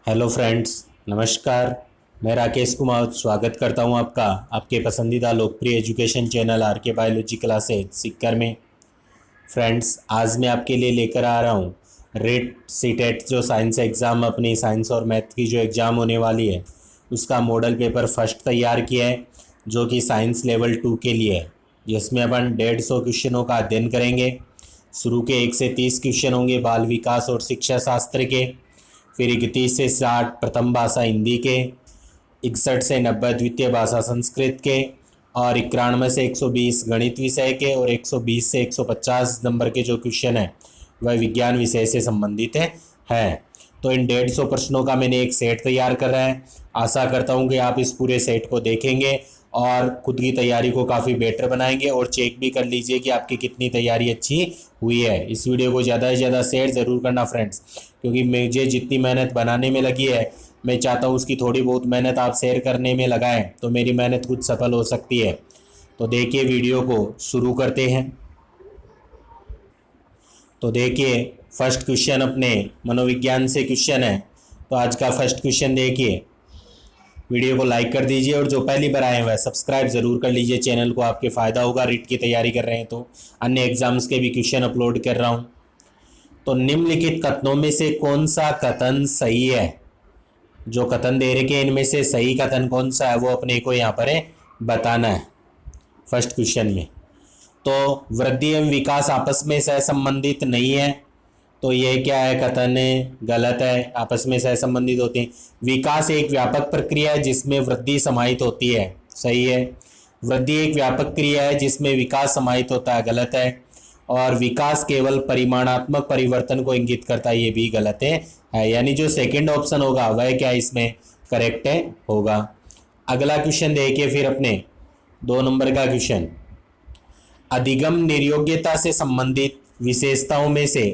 Hello friends, नमस्कार। मैं राकेश कुमार स्वागत करता हूं आपका आपके पसंदीदा लोकप्रिय एजुकेशन चैनल आर के बायोलॉजी क्लासेज सीकर में। फ्रेंड्स, आज मैं आपके लिए लेकर आ रहा हूं रेट सीटेट जो साइंस एग्ज़ाम अपनी साइंस और मैथ की जो एग्ज़ाम होने वाली है उसका मॉडल पेपर फर्स्ट तैयार किया है, जो कि साइंस लेवल 2 के लिए है, जिसमें अपन 150 क्वेश्चनों का अध्ययन करेंगे। शुरू के 1 से 30 क्वेश्चन होंगे बाल विकास और शिक्षा शास्त्र के, फिर 31 से 60 प्रथम भाषा हिंदी के, 61 से 90 द्वितीय भाषा संस्कृत के, और 91 से 120 गणित विषय के, और 120 से 150 नंबर के जो क्वेश्चन हैं वह विज्ञान विषय से संबंधित हैं। तो इन 150 प्रश्नों का मैंने एक सेट तैयार कर रहा है। आशा करता हूँ कि आप इस पूरे सेट को देखेंगे और खुद की तैयारी को काफ़ी बेटर बनाएंगे, और चेक भी कर लीजिए कि आपकी कितनी तैयारी अच्छी हुई है। इस वीडियो को ज़्यादा से ज़्यादा शेयर ज़रूर करना फ्रेंड्स, क्योंकि मुझे जितनी मेहनत बनाने में लगी है मैं चाहता हूँ उसकी थोड़ी बहुत मेहनत आप शेयर करने में लगाएं तो मेरी मेहनत कुछ सफल हो सकती है। तो देखिए, वीडियो को शुरू करते हैं। तो देखिए, फर्स्ट क्वेश्चन अपने मनोविज्ञान से क्वेश्चन है। तो आज का फर्स्ट क्वेश्चन देखिए। वीडियो को लाइक कर दीजिए और जो पहली बार आए हैं वह सब्सक्राइब ज़रूर कर लीजिए चैनल को, आपके फ़ायदा होगा। रीट की तैयारी कर रहे हैं तो अन्य एग्जाम्स के भी क्वेश्चन अपलोड कर रहा हूँ। तो निम्नलिखित कथनों में से कौन सा कथन सही है? जो कथन दे रखे हैं इनमें से सही कथन कौन सा है वो अपने को यहाँ पर बताना है फर्स्ट क्वेश्चन में। तो वृद्धि एवं विकास आपस में सहसंबंधित नहीं है, तो ये क्या है? कथन गलत है, आपस में सहसंबंधित होते हैं। विकास एक व्यापक प्रक्रिया है जिसमें वृद्धि समाहित होती है, सही है। वृद्धि एक व्यापक क्रिया है जिसमें विकास समाहित होता है, गलत है। और विकास केवल परिमाणात्मक परिवर्तन को इंगित करता है, ये भी गलत है। यानी जो सेकंड ऑप्शन होगा वह क्या इसमें करेक्ट होगा। अगला क्वेश्चन देखिए फिर अपने 2 नंबर का क्वेश्चन। अधिगम निर्योग्यता से संबंधित विशेषताओं में से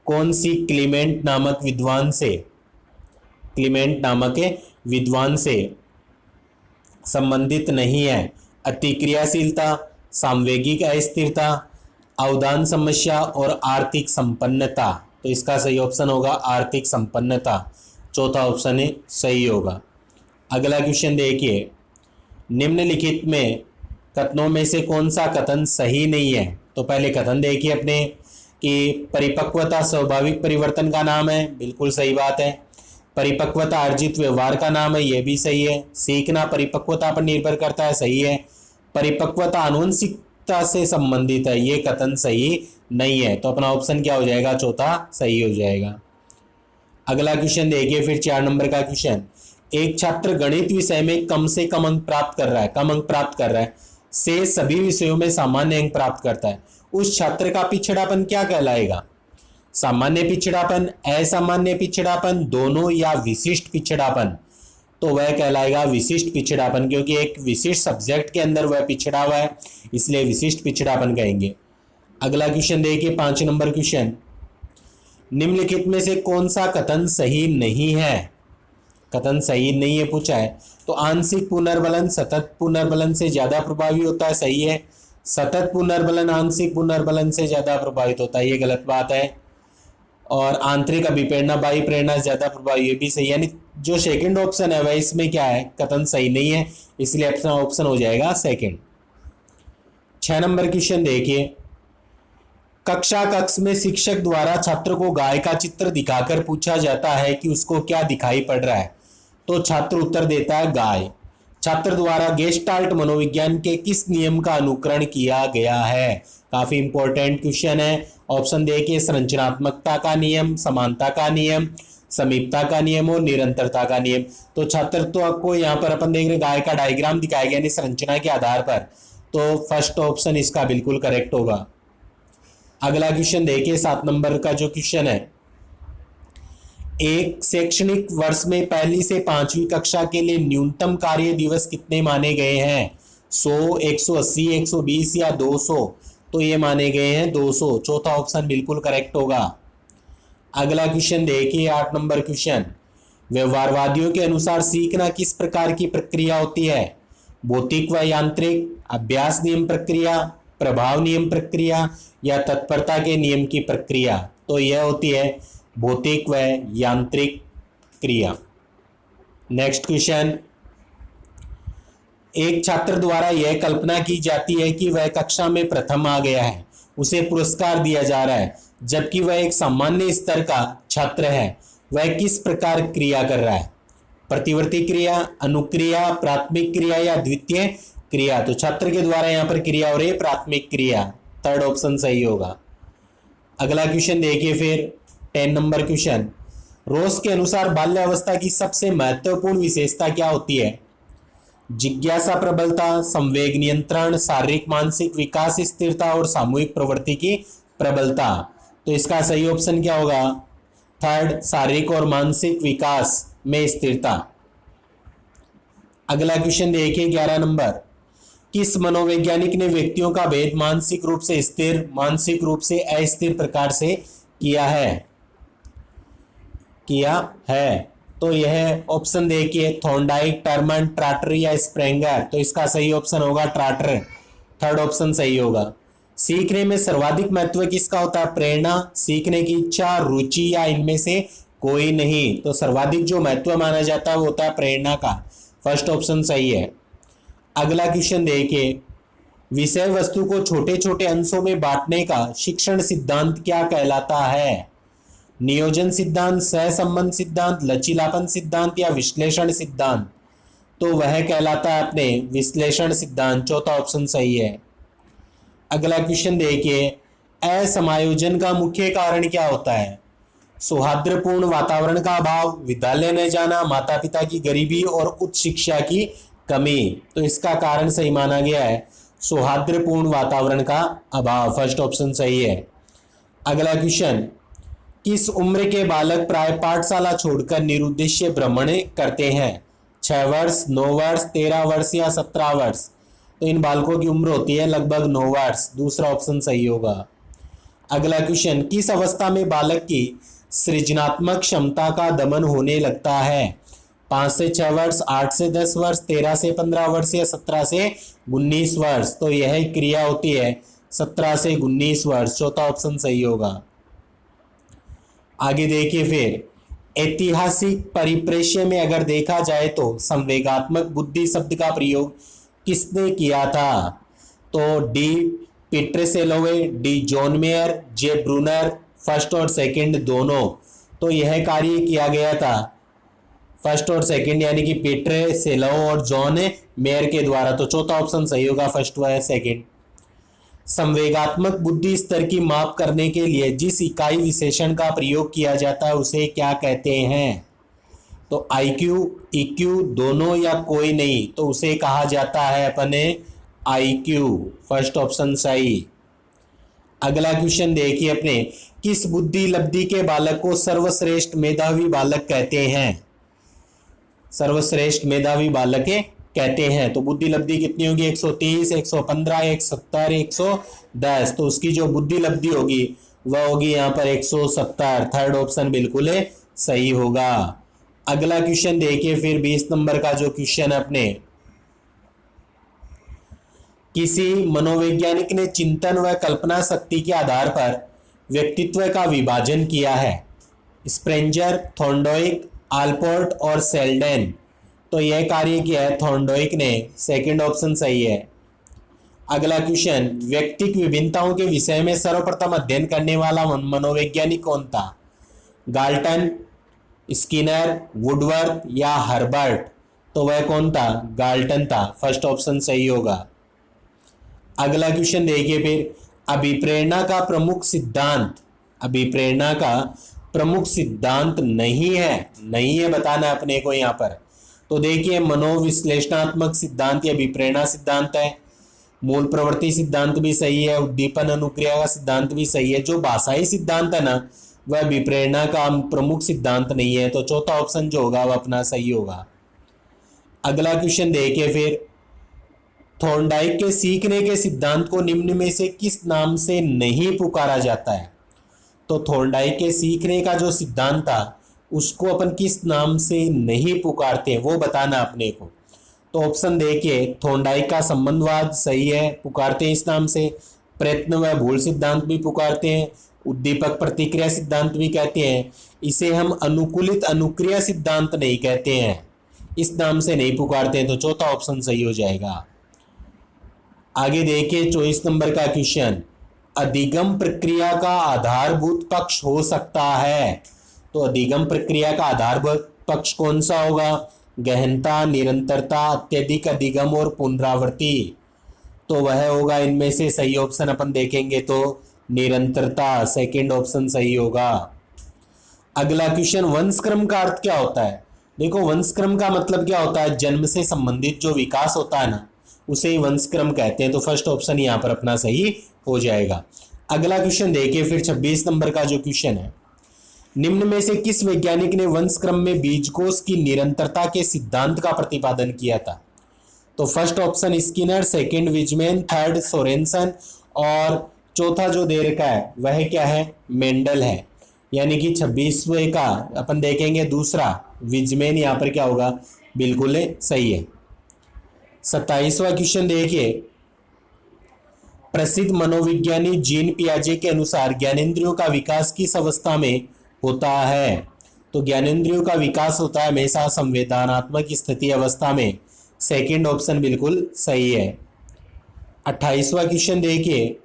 कौन सी क्लीमेंट नामक विद्वान से संबंधित नहीं है? अतिक्रियाशीलता, सामवेगिक अस्थिरता, अवदान समस्या और आर्थिक संपन्नता। तो इसका सही ऑप्शन होगा आर्थिक संपन्नता, चौथा ऑप्शन सही होगा। अगला क्वेश्चन देखिए। निम्नलिखित में कथनों में से कौन सा कथन सही नहीं है? तो पहले कथन देखिए अपने कि परिपक्वता स्वाभाविक परिवर्तन का नाम है, बिल्कुल सही बात है। परिपक्वता अर्जित व्यवहार का नाम है, यह भी सही है। सीखना परिपक्वता पर निर्भर करता है, सही है। परिपक्वता आनुवंशिकता से संबंधित है, ये कथन सही नहीं है। तो अपना ऑप्शन क्या हो जाएगा? चौथा सही हो जाएगा। अगला क्वेश्चन देखिए फिर 4 नंबर का क्वेश्चन। एक छात्र गणित विषय में कम से कम अंक प्राप्त कर रहा है, से सभी विषयों में सामान्य अंक प्राप्त करता है, उस छात्र का पिछड़ापन क्या कहलाएगा? सामान्य पिछड़ापन, असामान्य पिछड़ापन, दोनों, या विशिष्ट पिछड़ापन? तो वह कहलाएगा विशिष्ट पिछड़ापन, क्योंकि एक विशिष्ट सब्जेक्ट के अंदर वह पिछड़ा हुआ है, इसलिए विशिष्ट पिछड़ापन कहेंगे। अगला क्वेश्चन देखिए 5 नंबर क्वेश्चन। निम्नलिखित में से कौन सा कथन सही नहीं है? कथन सही नहीं है पूछा है। तो आंशिक पुनर्बलन सतत पुनर्बलन से ज्यादा प्रभावी होता है, सही है। सतत पुनर्बलन आंशिक पुनर्बलन से ज्यादा प्रभावित होता है, ये गलत बात है। और आंतरिक अभिप्रेरणा बाह्य प्रेरणा से ज्यादा प्रभावी, ये भी सही है। यानी जो सेकंड ऑप्शन है वह इसमें क्या है? कथन सही नहीं है, इसलिए अपना ऑप्शन हो जाएगा सेकंड। 6 नंबर क्वेश्चन देखिए। कक्ष में शिक्षक द्वारा छात्र को गाय का चित्र दिखाकर पूछा जाता है कि उसको क्या दिखाई पड़ रहा है, तो छात्र उत्तर देता है गाय। छात्र द्वारा गेस्टाल्ट मनोविज्ञान के किस नियम का अनुकरण किया गया है? काफी इंपॉर्टेंट क्वेश्चन है। ऑप्शन देखिए, संरचनात्मकता का नियम, समानता का नियम, समीपता का नियम और निरंतरता का नियम। तो छात्र तो आपको यहाँ पर अपन देख रहे गाय का डायग्राम दिखाया गया संरचना के आधार पर, तो फर्स्ट ऑप्शन इसका बिल्कुल करेक्ट होगा। अगला क्वेश्चन देखिए 7 नंबर का जो क्वेश्चन है। एक शैक्षणिक वर्ष में पहली से 5वीं कक्षा के लिए न्यूनतम कार्य दिवस कितने माने गए हैं? 100, 180, 120 या 200? तो ये माने गए हैं 200, चौथा ऑप्शन बिल्कुल करेक्ट होगा। अगला क्वेश्चन देखिए 8 नंबर क्वेश्चन। व्यवहारवादियों के अनुसार सीखना किस प्रकार की प्रक्रिया होती है? भौतिक व यांत्रिक, अभ्यास नियम प्रक्रिया, प्रभाव नियम प्रक्रिया, या तत्परता के नियम की प्रक्रिया? तो यह होती है भौतिक व यांत्रिक क्रिया। नेक्स्ट क्वेश्चन, एक छात्र द्वारा यह कल्पना की जाती है कि वह कक्षा में प्रथम आ गया है, उसे पुरस्कार दिया जा रहा है, जबकि वह एक सामान्य स्तर का छात्र है। वह किस प्रकार क्रिया कर रहा है? प्रतिवर्ती क्रिया, अनुक्रिया, प्राथमिक क्रिया या द्वितीय क्रिया? तो छात्र के द्वारा यहाँ पर क्रिया हो रही है प्राथमिक क्रिया, थर्ड ऑप्शन सही होगा। अगला क्वेश्चन देखिए फिर 10 नंबर क्वेश्चन, रोस के अनुसार बाल्यावस्था की सबसे महत्वपूर्ण विशेषता क्या होती है? जिज्ञासा प्रबलता, संवेग नियंत्रण, शारीरिक मानसिक विकास स्थिरता और सामूहिक प्रवृत्ति की प्रबलता। तो इसका सही ऑप्शन क्या होगा? थर्ड, शारीरिक और मानसिक विकास में स्थिरता। अगला क्वेश्चन देखिए 11 नंबर, किस मनोवैज्ञानिक ने व्यक्तियों का भेद मानसिक रूप से स्थिर, मानसिक रूप से अस्थिर प्रकार से किया है? तो यह ऑप्शन देखिए, थॉर्नडाइक, टर्मन, ट्राटर या स्प्रेंगर। तो इसका सही ऑप्शन होगा ट्राटर, थर्ड ऑप्शन सही होगा। सीखने में सर्वाधिक महत्व किसका होता है? प्रेरणा, सीखने की इच्छा, रुचि या इनमें से कोई नहीं? तो सर्वाधिक जो महत्व माना जाता है वो होता है प्रेरणा का, फर्स्ट ऑप्शन सही है। अगला क्वेश्चन देखिए, विषय वस्तु को छोटे छोटे अंशों में बांटने का शिक्षण सिद्धांत क्या कहलाता है? नियोजन सिद्धांत, सहसंबंध सिद्धांत, लचीलापन सिद्धांत या विश्लेषण सिद्धांत? तो वह कहलाता है अपने विश्लेषण सिद्धांत, चौथा ऑप्शन सही है। अगला क्वेश्चन देखिए, असमायोजन का मुख्य कारण क्या होता है? सौहार्दपूर्ण वातावरण का अभाव, विद्यालय न जाना, माता पिता की गरीबी और उच्च शिक्षा की कमी। तो इसका कारण सही माना गया है सौहार्दपूर्ण वातावरण का अभाव, फर्स्ट ऑप्शन सही है। अगला क्वेश्चन, किस उम्र के बालक प्राय पाठशाला छोड़कर निरुद्देश्य भ्रमण करते हैं? 6 वर्ष, 9 वर्ष, 13 वर्ष या 17 वर्ष? तो इन बालकों की उम्र होती है लगभग 9 वर्ष, दूसरा ऑप्शन सही होगा। अगला क्वेश्चन, किस अवस्था में बालक की सृजनात्मक क्षमता का दमन होने लगता है? 5 से 6 वर्ष, 8 से 10 वर्ष, 13 से 15 वर्ष या 17 से 19 वर्ष? तो यह क्रिया होती है 17 से 19 वर्ष, चौथा ऑप्शन सही होगा। आगे देखिए फिर, ऐतिहासिक परिप्रेक्ष्य में अगर देखा जाए तो संवेगात्मक बुद्धि शब्द का प्रयोग किसने किया था? तो डी पीटरसेलोवे, डी जॉन मेयर, जे ब्रूनर, फर्स्ट और सेकंड दोनों? तो यह कार्य किया गया था फर्स्ट और सेकंड यानी कि पीटरसेलोव और जॉन मेयर के द्वारा, तो चौथा ऑप्शन सही होगा, फर्स्ट व सेकंड। संवेगात्मक बुद्धि स्तर की माप करने के लिए जिस इकाई विशेषण का प्रयोग किया जाता है उसे क्या कहते हैं? तो आईक्यू, ईक्यू, दोनों या कोई नहीं? तो उसे कहा जाता है अपने आईक्यू, फर्स्ट ऑप्शन सही। अगला क्वेश्चन देखिए अपने, किस बुद्धि लब्धि के बालक को सर्वश्रेष्ठ मेधावी बालक कहते हैं? सर्वश्रेष्ठ मेधावी बालक कहते हैं। तो बुद्धि लब्धि कितनी होगी? 130, 115, 170, 110? तो उसकी जो बुद्धि लब्धि होगी वह होगी यहाँ पर 170, थर्ड ऑप्शन बिल्कुल सही होगा। अगला क्वेश्चन देखिए फिर 20 नंबर का जो क्वेश्चन अपने, किसी मनोवैज्ञानिक ने चिंतन व कल्पना शक्ति के आधार पर व्यक्तित्व का विभाजन किया है? स्प्रेंजर, थॉर्नडाइक, आलपोर्ट और सेल्डन? तो यह कार्य किया है थॉर्नडाइक ने, सेकंड ऑप्शन सही है। अगला क्वेश्चन, व्यक्तिक विभिन्नताओं के विषय में सर्वप्रथम अध्ययन करने वाला मनोवैज्ञानिक कौन था? गाल्टन, स्किनर, वुडवर्थ या हर्बर्ट? तो वह कौन था? गाल्टन था, फर्स्ट ऑप्शन सही होगा। अगला क्वेश्चन देखिए फिर, अभिप्रेरणा का प्रमुख सिद्धांत, अभिप्रेरणा का प्रमुख सिद्धांत नहीं है बताना अपने को यहाँ पर। तो देखिए, मनोविश्लेषणात्मक सिद्धांत या अभिप्रेरणा सिद्धांत है, मूल प्रवृत्ति सिद्धांत भी सही है, उद्दीपन अनुक्रिया का सिद्धांत भी सही है। जो भाषाई सिद्धांत है ना, वह विप्रेरणा का प्रमुख सिद्धांत नहीं है। तो चौथा ऑप्शन जो होगा वह अपना सही होगा। अगला क्वेश्चन देखिए फिर, थॉर्नडाइक के सीखने के सिद्धांत को निम्न में से किस नाम से नहीं पुकारा जाता है? तो थॉर्नडाइक के सीखने का जो सिद्धांत था उसको अपन किस नाम से नहीं पुकारते वो बताना अपने को। तो ऑप्शन देखिए, थॉर्नडाइक का संबंधवाद सही है, पुकारते हैं इस नाम से। प्रयत्न व भूल सिद्धांत भी पुकारते हैं, उद्दीपक प्रतिक्रिया सिद्धांत भी कहते हैं। इसे हम अनुकूलित अनुक्रिया सिद्धांत नहीं कहते हैं, इस नाम से नहीं पुकारते हैं, तो चौथा ऑप्शन सही हो जाएगा। आगे देखिए 24 नंबर का क्वेश्चन, अधिगम प्रक्रिया का आधारभूत पक्ष हो सकता है। तो अधिगम प्रक्रिया का आधारभूत पक्ष कौन सा होगा? गहनता, निरंतरता, अत्यधिक अधिगम और पुनरावृत्ति। तो वह होगा इनमें से सही ऑप्शन अपन देखेंगे तो निरंतरता, सेकंड ऑप्शन सही होगा। अगला क्वेश्चन, वंशक्रम का अर्थ क्या होता है? देखो वंशक्रम का मतलब क्या होता है? जन्म से संबंधित जो विकास होता है ना, उसे ही वंशक्रम कहते हैं। तो फर्स्ट ऑप्शन यहाँ पर अपना सही हो जाएगा। अगला क्वेश्चन देखिए फिर 26 नंबर का जो क्वेश्चन है, निम्न में से किस वैज्ञानिक ने वंशक्रम में बीजकोष की निरंतरता के सिद्धांत का प्रतिपादन किया था? तो first option Skinner, second Weizmann, third Sorensen और चौथा जो दे रखा है वह क्या है? मेंडल है। यानी कि 26वें का अपन देखेंगे दूसरा विजमैन, यहाँ पर क्या होगा? बिल्कुल सही है। 27वां क्वेश्चन देखिए, प्रसिद्ध मनोविज्ञानी जीन पियाजे के अनुसार ज्ञानेंद्रियों का विकास किस अवस्था में होता है? तो ज्ञानेंद्रियों का विकास होता है हमेशा संवेदनात्मक स्थिति अवस्था में। सेकंड ऑप्शन बिल्कुल सही है। 28वां क्वेश्चन देखिए,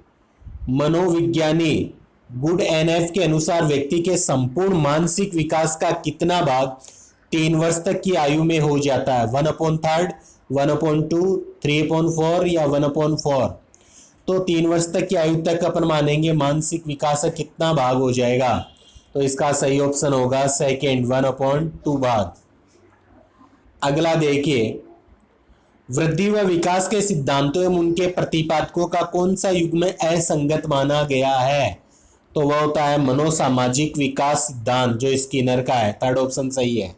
मनोविज्ञानी गुड एनएफ के अनुसार व्यक्ति के संपूर्ण मानसिक विकास का कितना भाग 3 वर्ष तक की आयु में हो जाता है? 1/3, 1/2, 3/4 या 1/4? तो 3 वर्ष तक की आयु तक अपन मानेंगे मानसिक विकास का कितना भाग हो जाएगा? तो इसका सही ऑप्शन होगा सेकेंड, 1/2 भाग। अगला देखिए, वृद्धि व विकास के सिद्धांतों एवं उनके प्रतिपादकों का कौन सा युग्म असंगत माना गया है? तो वह होता है मनोसामाजिक विकास सिद्धांत, जो स्किनर का है। थर्ड ऑप्शन सही है।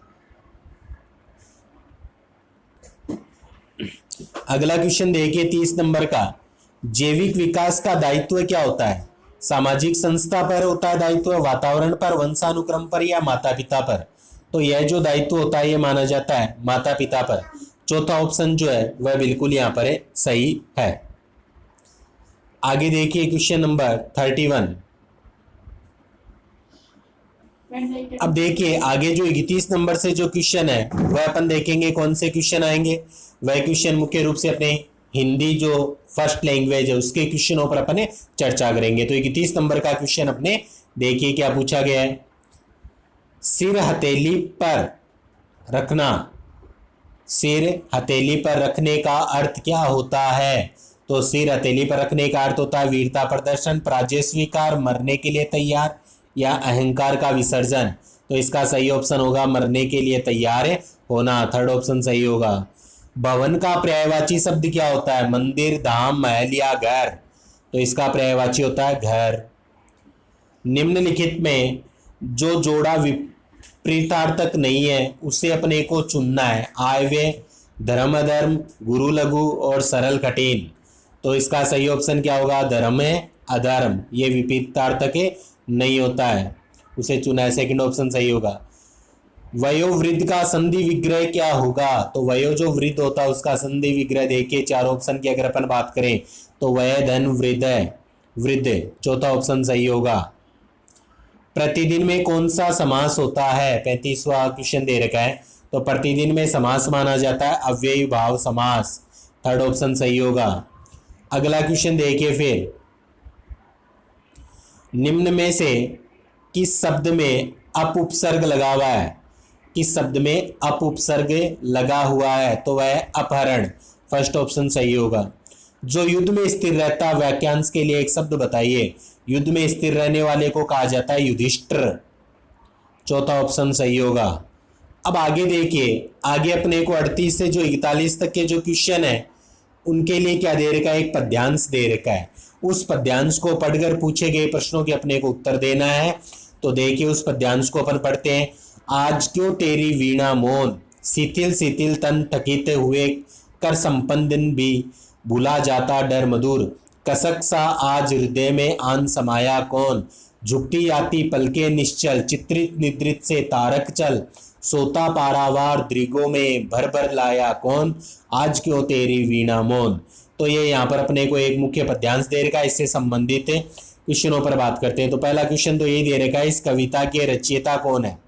अगला क्वेश्चन देखिए 30 नंबर का, जैविक विकास का दायित्व क्या होता है? सामाजिक संस्था पर होता है दायित्व, वातावरण पर, वंशानुक्रम पर या माता पिता पर? तो यह जो दायित्व होता है ये माना जाता है माता पिता पर। चौथा ऑप्शन जो है वह बिल्कुल यहाँ पर सही है। आगे देखिए क्वेश्चन नंबर 31। अब देखिए आगे जो 31 नंबर से जो क्वेश्चन है वह अपन देखेंगे कौन से क्वेश्चन आएंगे। वह क्वेश्चन मुख्य रूप से अपने हिंदी जो फर्स्ट लैंग्वेज है उसके क्वेश्चनों पर अपने चर्चा करेंगे। तो 31 नंबर का क्वेश्चन अपने देखिए क्या पूछा गया है। सिर हथेली पर रखना, सिर हथेली पर रखने का अर्थ क्या होता है? तो सिर हथेली पर रखने का अर्थ होता है वीरता प्रदर्शन, पराजय स्वीकार, मरने के लिए तैयार या अहंकार का विसर्जन। तो इसका सही ऑप्शन होगा मरने के लिए तैयार होना। थर्ड ऑप्शन सही होगा। भवन का पर्यायवाची शब्द क्या होता है? मंदिर, धाम, महल या घर? तो इसका पर्यायवाची होता है घर। निम्नलिखित में जो जोड़ा विपरीतार्थक नहीं है उसे अपने को चुनना है। आयव्यय, धर्म अधर्म, गुरु लघु और सरल कठिन। तो इसका सही ऑप्शन क्या होगा? धर्म अधर्म, ये विपरीतार्थक नहीं होता है, उसे चुना है। सेकंड ऑप्शन सही होगा। वयोवृद्ध का संधि विग्रह क्या होगा? तो वयो जो वृद्ध होता है उसका संधि विग्रह देखिए चार ऑप्शन की अगर अपन बात करें तो वय धन वृद्ध है, वृद्ध। चौथा ऑप्शन सही होगा। प्रतिदिन में कौन सा समास होता है? 35वां क्वेश्चन दे रखा है। तो प्रतिदिन में समास माना जाता है अव्ययी भाव समास। थर्ड ऑप्शन सही होगा। अगला क्वेश्चन देखिए फिर, निम्न में से किस शब्द में अप उपसर्ग लगा हुआ है? किस शब्द में अप उपसर्ग लगा हुआ है? तो वह अपहरण। फर्स्ट ऑप्शन सही होगा। जो युद्ध में स्थिर रहता, वाक्यांश के लिए एक शब्द बताइए। युद्ध में स्थिर रहने वाले को कहा जाता है युधिष्ठिर। चौथा ऑप्शन सही होगा। अब आगे देखिए, आगे अपने को 38 से जो 41 तक के जो क्वेश्चन है उनके लिए क्या दे रखा है? एक पद्यांश दे रखा है। उस पद्यांश को पढ़कर पूछे गए प्रश्नों के अपने को उत्तर देना है। तो देखिए उस पद्यांश को अपन पढ़ते हैं। आज क्यों तेरी वीणा मौन, शिथिल शिथिल तन थकित हुए, कर संपन्न दिन भी भूला जाता डर मधुर, कसक सा आज हृदय में आन समाया कौन, झुकती आती पलके निश्चल, चित्रित निद्रित से तारक चल, सोता पारावार दृगों में भर भर लाया कौन, आज क्यों तेरी वीणा मौन। तो ये यहाँ पर अपने को एक मुख्य पद्यांश दे रखा है, इससे संबंधित क्वेश्चनों पर बात करते हैं। तो पहला क्वेश्चन तो यही दे रखा है, इस कविता के रचयिता कौन है?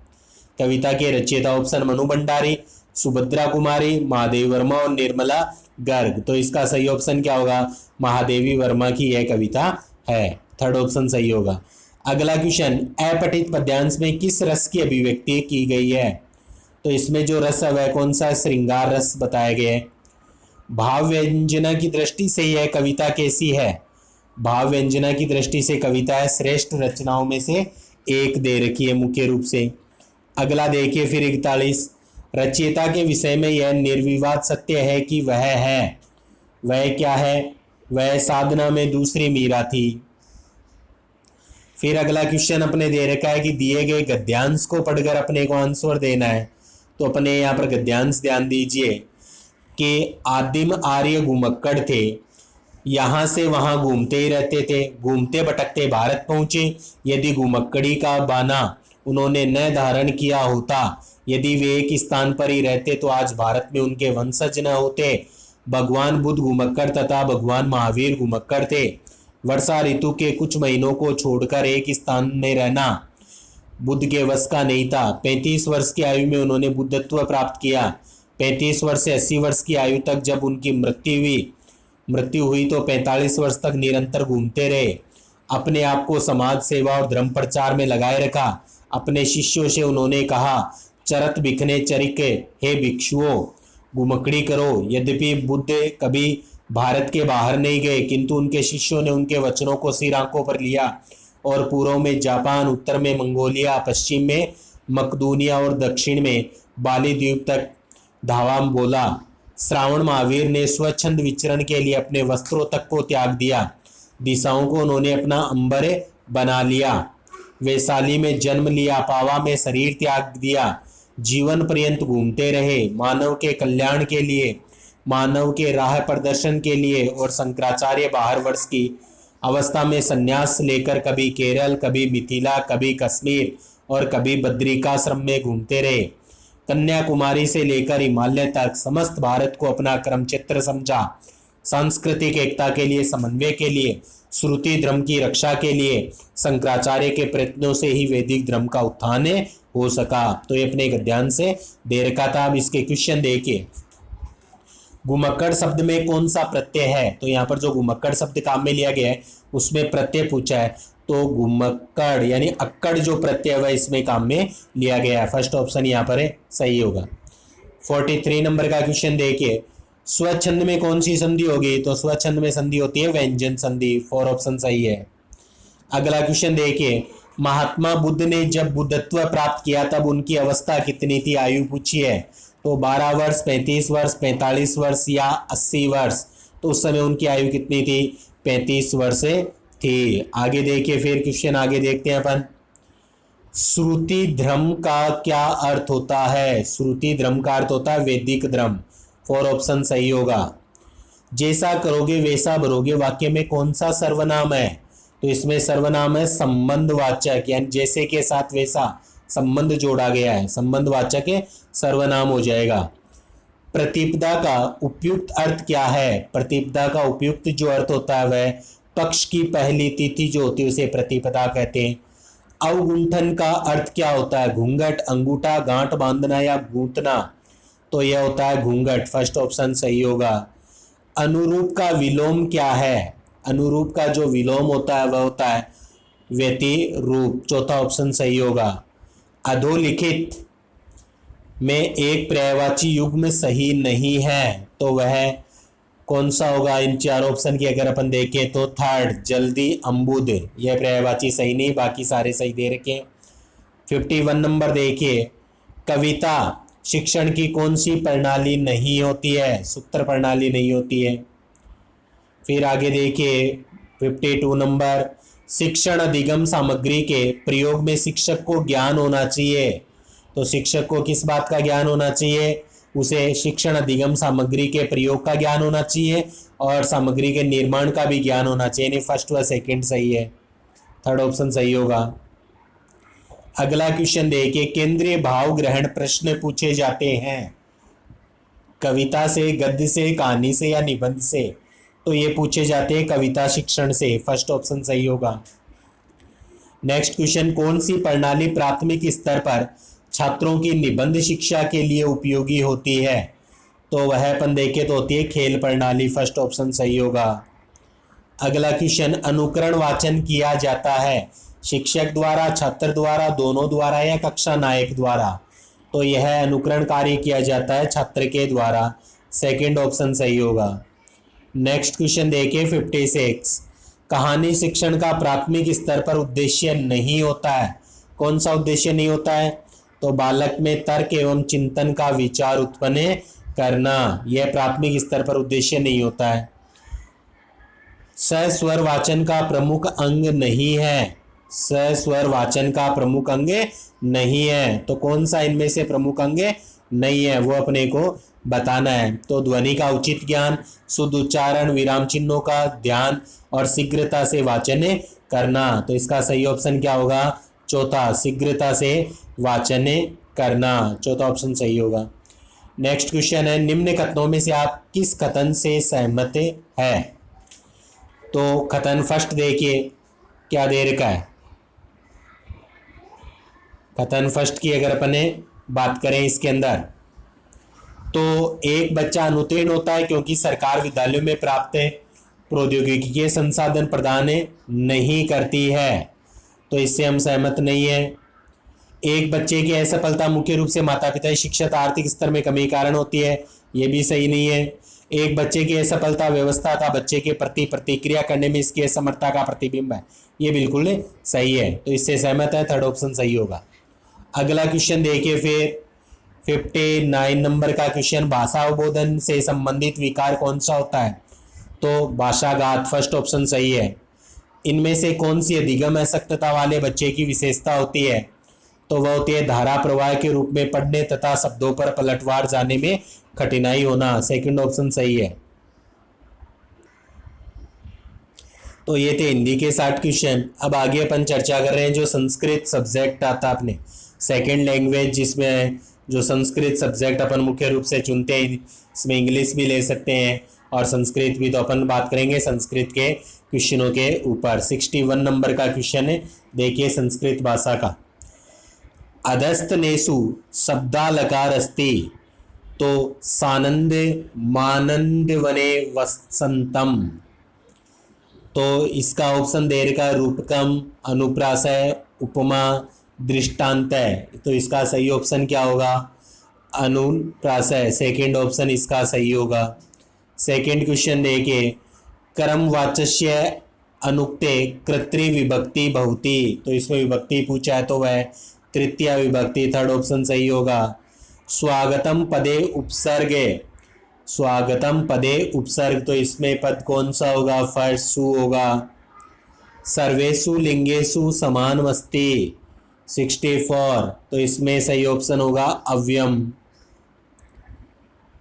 कविता के रचयिता ऑप्शन मनु भंडारी, सुभद्रा कुमारी, महादेवी वर्मा और निर्मला गर्ग। तो इसका सही ऑप्शन क्या होगा? महादेवी वर्मा की यह कविता है। थर्ड ऑप्शन सही होगा। अगला क्वेश्चन, अपठित पद्यांश में किस रस की अभिव्यक्ति की गई है? तो इसमें जो रस है वह कौन सा? श्रृंगार रस बताया गया है। भाव व्यंजना की दृष्टि से यह कविता कैसी है? भाव व्यंजना की दृष्टि से कविता है श्रेष्ठ रचनाओं में से एक दे रखी है मुख्य रूप से। अगला देखिए फिर 41, रचयिता के विषय में यह निर्विवाद सत्य है कि वह है। वह क्या है? वह साधना में दूसरी मीरा थी। फिर अगला क्वेश्चन अपने दे रखा है कि दिए गए गद्यांश को पढ़कर अपने को आंसर देना है। तो अपने यहाँ पर गद्यांश ध्यान दीजिए कि आदिम आर्य घुमक्कड़ थे, यहाँ से वहाँ घूमते ही रहते थे, घूमते भटकते भारत पहुँचे। यदि घुमक्कड़ी का बाना उन्होंने न धारण किया होता, यदि वे एक स्थान पर ही रहते तो आज भारत में उनके वंशज न होते। भगवान बुद्ध घुमक्कड़ तथा भगवान महावीर घुमक्कड़ थे। वर्षा ऋतु के कुछ महीनों को छोड़कर एक स्थान में रहना बुद्ध के वश का नहीं था। 35 वर्ष की आयु में उन्होंने बुद्धत्व प्राप्त किया। 35 वर्ष से 80 वर्ष की आयु तक जब उनकी मृत्यु हुई तो 45 वर्ष तक निरंतर घूमते रहे। अपने आप को समाज सेवा और धर्म प्रचार में लगाए रखा। अपने शिष्यों से उन्होंने कहा, चरत बिखने चरिके हे भिक्षुओं, घुमक्कड़ी करो। यद्यपि बुद्ध कभी भारत के बाहर नहीं गए, किंतु उनके शिष्यों ने उनके वचनों को सिर आंखों पर लिया और पूर्व में जापान, उत्तर में मंगोलिया, पश्चिम में मकदूनिया और दक्षिण में बाली द्वीप तक धावा बोला। श्रावण महावीर ने स्वच्छंद विचरण के लिए अपने वस्त्रों तक को त्याग दिया। दिशाओं को उन्होंने अपना अंबर बना लिया। वैशाली में जन्म लिया, पावा में शरीर त्याग दिया। जीवन पर्यंत घूमते रहे, मानव के कल्याण के लिए, मानव के राह प्रदर्शन के लिए। और शंकराचार्य 12 वर्ष की अवस्था में संन्यास लेकर कभी केरल, कभी मिथिला, कभी कश्मीर और कभी बद्रिकाश्रम में घूमते रहे। कन्याकुमारी से लेकर हिमालय तक समस्त भारत को अपना कर्म क्षेत्र समझा। सांस्कृतिक एकता के लिए, समन्वय के लिए, श्रुति धर्म की रक्षा के लिए शंकराचार्य के प्रयत्नों से ही वैदिक धर्म का उत्थान हो सका। तो ये अपने गद्यांश से दे रखा था। अब इसके क्वेश्चन देखिए, घुमक्कड़ शब्द में कौन सा प्रत्यय है? तो यहाँ पर जो घुमक्कड़ शब्द काम में लिया गया है उसमें प्रत्यय पूछा है। तो घुमक्कड़ यानी अक्कड़ जो प्रत्यय है इसमें काम में लिया गया है। फर्स्ट ऑप्शन यहाँ पर है, सही होगा। 43 नंबर का क्वेश्चन देखिए, स्वच्छंद में कौन सी संधि होगी? तो स्वच्छंद में संधि होती है व्यंजन संधि। 4 ऑप्शन सही है। अगला क्वेश्चन देखिए, महात्मा बुद्ध ने जब बुद्धत्व प्राप्त किया तब उनकी अवस्था कितनी थी? आयु पूछी है। तो 12 वर्ष, 35 वर्ष, 45 वर्ष या 80 वर्ष। तो उस समय उनकी आयु कितनी थी? 35 वर्ष थी। आगे देखिए फिर क्वेश्चन आगे देखते हैं अपन, श्रुति धर्म का क्या अर्थ होता है? श्रुति धर्म का अर्थ होता है वैदिक धर्म। 4 ऑप्शन सही होगा। जैसा करोगे वैसा भरोगे वाक्य में कौन सा सर्वनाम है? तो इसमें सर्वनाम है संबंधवाचक, यानी जैसे के साथ वैसा संबंध जोड़ा गया है, संबंधवाचक सर्वनाम हो जाएगा। प्रतिपदा का उपयुक्त अर्थ क्या है? प्रतिपदा का उपयुक्त जो अर्थ होता है वह पक्ष की पहली तिथि जो होती है उसे प्रतिपदा कहते हैं। अवगुंठन का अर्थ क्या होता है? घूंघट, अंगूठा, गांठ बांधना या गूंथना। तो यह होता है घूंघट। फर्स्ट ऑप्शन सही होगा। अनुरूप का विलोम क्या है? अनुरूप का जो विलोम होता है वह होता है व्यतिरूप। चौथा ऑप्शन सही होगा। अधोलिखित में एक पर्यायवाची युग्म सही नहीं है, तो वह कौन सा होगा? इन 4 ऑप्शन की अगर अपन देखें तो थर्ड, जल्दी अम्बुद। यह पर्यायवाची सही नहीं, बाकी सारे सही दे रखे। 51 नंबर देखिए, कविता शिक्षण की कौन सी प्रणाली नहीं होती है? सूत्र प्रणाली नहीं होती है। फिर आगे देखिए 52 नंबर, शिक्षण अधिगम सामग्री के प्रयोग में शिक्षक को ज्ञान होना चाहिए। तो शिक्षक को किस बात का ज्ञान होना चाहिए? उसे शिक्षण अधिगम सामग्री के प्रयोग का ज्ञान होना चाहिए और सामग्री के निर्माण का भी ज्ञान होना चाहिए। नहीं, फर्स्ट व सेकंड सही है, थर्ड ऑप्शन सही होगा। अगला क्वेश्चन देखिए, केंद्रीय भाव ग्रहण प्रश्न पूछे जाते हैं कविता से, गद्य से, कहानी से या निबंध से। तो ये पूछे जाते हैं कविता शिक्षण से। फर्स्ट ऑप्शन सही होगा। नेक्स्ट क्वेश्चन, कौन सी प्रणाली प्राथमिक स्तर पर छात्रों की निबंध शिक्षा के लिए उपयोगी होती है, तो वह अपन देखें तो होती है खेल प्रणाली। फर्स्ट ऑप्शन सही होगा। अगला क्वेश्चन, अनुकरण वाचन किया जाता है शिक्षक द्वारा, छात्र द्वारा, दोनों द्वारा या कक्षा नायक द्वारा, तो यह अनुकरण कार्य किया जाता है छात्र के द्वारा। सेकंड ऑप्शन सही होगा। नेक्स्ट क्वेश्चन देखिए 56, कहानी शिक्षण का प्राथमिक स्तर पर उद्देश्य नहीं होता है। कौन सा उद्देश्य नहीं होता है? तो बालक में तर्क एवं चिंतन का विचार उत्पन्न करना, यह प्राथमिक स्तर पर उद्देश्य नहीं होता है। सस्वर वाचन का प्रमुख अंग नहीं है, सस्वर वाचन का प्रमुख अंग नहीं है, तो कौन सा इनमें से प्रमुख अंग नहीं है वो अपने को बताना है। तो ध्वनि का उचित ज्ञान, शुद्ध उच्चारण, विराम चिन्हों का ध्यान और शीघ्रता से वाचन करना, तो इसका सही ऑप्शन क्या होगा? चौथा, शीघ्रता से वाचन करना, चौथा ऑप्शन सही होगा। नेक्स्ट क्वेश्चन है, निम्न कथनों में से आप किस कथन से सहमत है? तो कथन फर्स्ट देखिए क्या दे रखा है। कथन फर्स्ट की अगर अपने बात करें इसके अंदर, तो एक बच्चा अनुत्तीर्ण होता है क्योंकि सरकार विद्यालयों में प्राप्त प्रौद्योगिकी के संसाधन प्रदान नहीं करती है, तो इससे हम सहमत नहीं है। एक बच्चे की असफलता मुख्य रूप से माता पिता, शिक्षित, आर्थिक स्तर में कमी कारण होती है, ये भी सही नहीं है। एक बच्चे की असफलता व्यवस्था था बच्चे के प्रति प्रतिक्रिया करने में इसकी असमर्थता का प्रतिबिंब है, ये बिल्कुल सही है, तो इससे सहमत है, थर्ड ऑप्शन सही होगा। अगला क्वेश्चन देखिए फिर 59 नंबर का क्वेश्चन, भाषा अवबोधन से संबंधित विकार कौन सा होता है? तो भाषाघात, फर्स्ट ऑप्शन सही है। इनमें से कौन सी अधिगम अशक्तता वाले बच्चे की विशेषता होती है? तो वह होती है धारा प्रवाह के रूप में पढ़ने तथा शब्दों पर पलटवार जाने में कठिनाई होना, सेकंड ऑप्शन सही है। तो ये थे हिंदी के 60 क्वेश्चन। अब आगे अपन चर्चा कर रहे हैं जो संस्कृत सब्जेक्ट आता है अपने सेकंड लैंग्वेज, जिसमें जो संस्कृत सब्जेक्ट अपन मुख्य रूप से चुनते हैं, इसमें इंग्लिश भी ले सकते हैं और संस्कृत भी, तो अपन बात करेंगे संस्कृत के क्वेश्चनों के ऊपर। 61 नंबर का क्वेश्चन है, देखिए संस्कृत भाषा का। अधस्तनेषु शब्दालकार अस्ति, तो सानंद मानंद वने वसंतम, तो इसका ऑप्शन दे रखा है रूपकम, अनुप्रासय, उपमा, दृष्टांत है, तो इसका सही ऑप्शन क्या होगा? अनुप्रासय, सेकंड ऑप्शन इसका सही होगा। सेकंड क्वेश्चन देखिए, कर्मवाच्य अनुक्ते कर्तृ विभक्ति बहुती, तो इसमें विभक्ति पूछा है तो वह तृतीय विभक्ति, थर्ड ऑप्शन सही होगा। स्वागतम पदे उपसर्गे, स्वागतम पदे उपसर्ग, तो इसमें पद कौन सा होगा? फर्स्ट सु होगा। सर्वेषु लिंगेषु समानमस्ति, 64, तो इसमें सही ऑप्शन होगा अव्यम।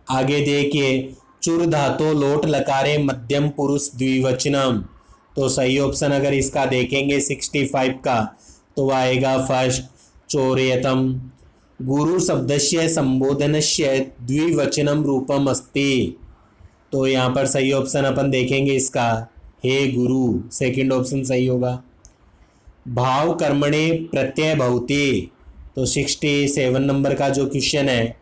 आगे देखिए, चुर धातो लोट लकारे मध्यम पुरुष द्विवचनम, तो सही ऑप्शन अगर इसका देखेंगे 65 का, तो वह आएगा फर्स्ट चोरयतम। गुरु शब्दस्य संबोधनस्य द्विवचनम रूपम अस्ति, तो यहाँ पर सही ऑप्शन अपन देखेंगे इसका हे गुरु, सेकंड ऑप्शन सही होगा। भाव कर्मणे प्रत्यय भवति, तो 67 नंबर का जो क्वेश्चन है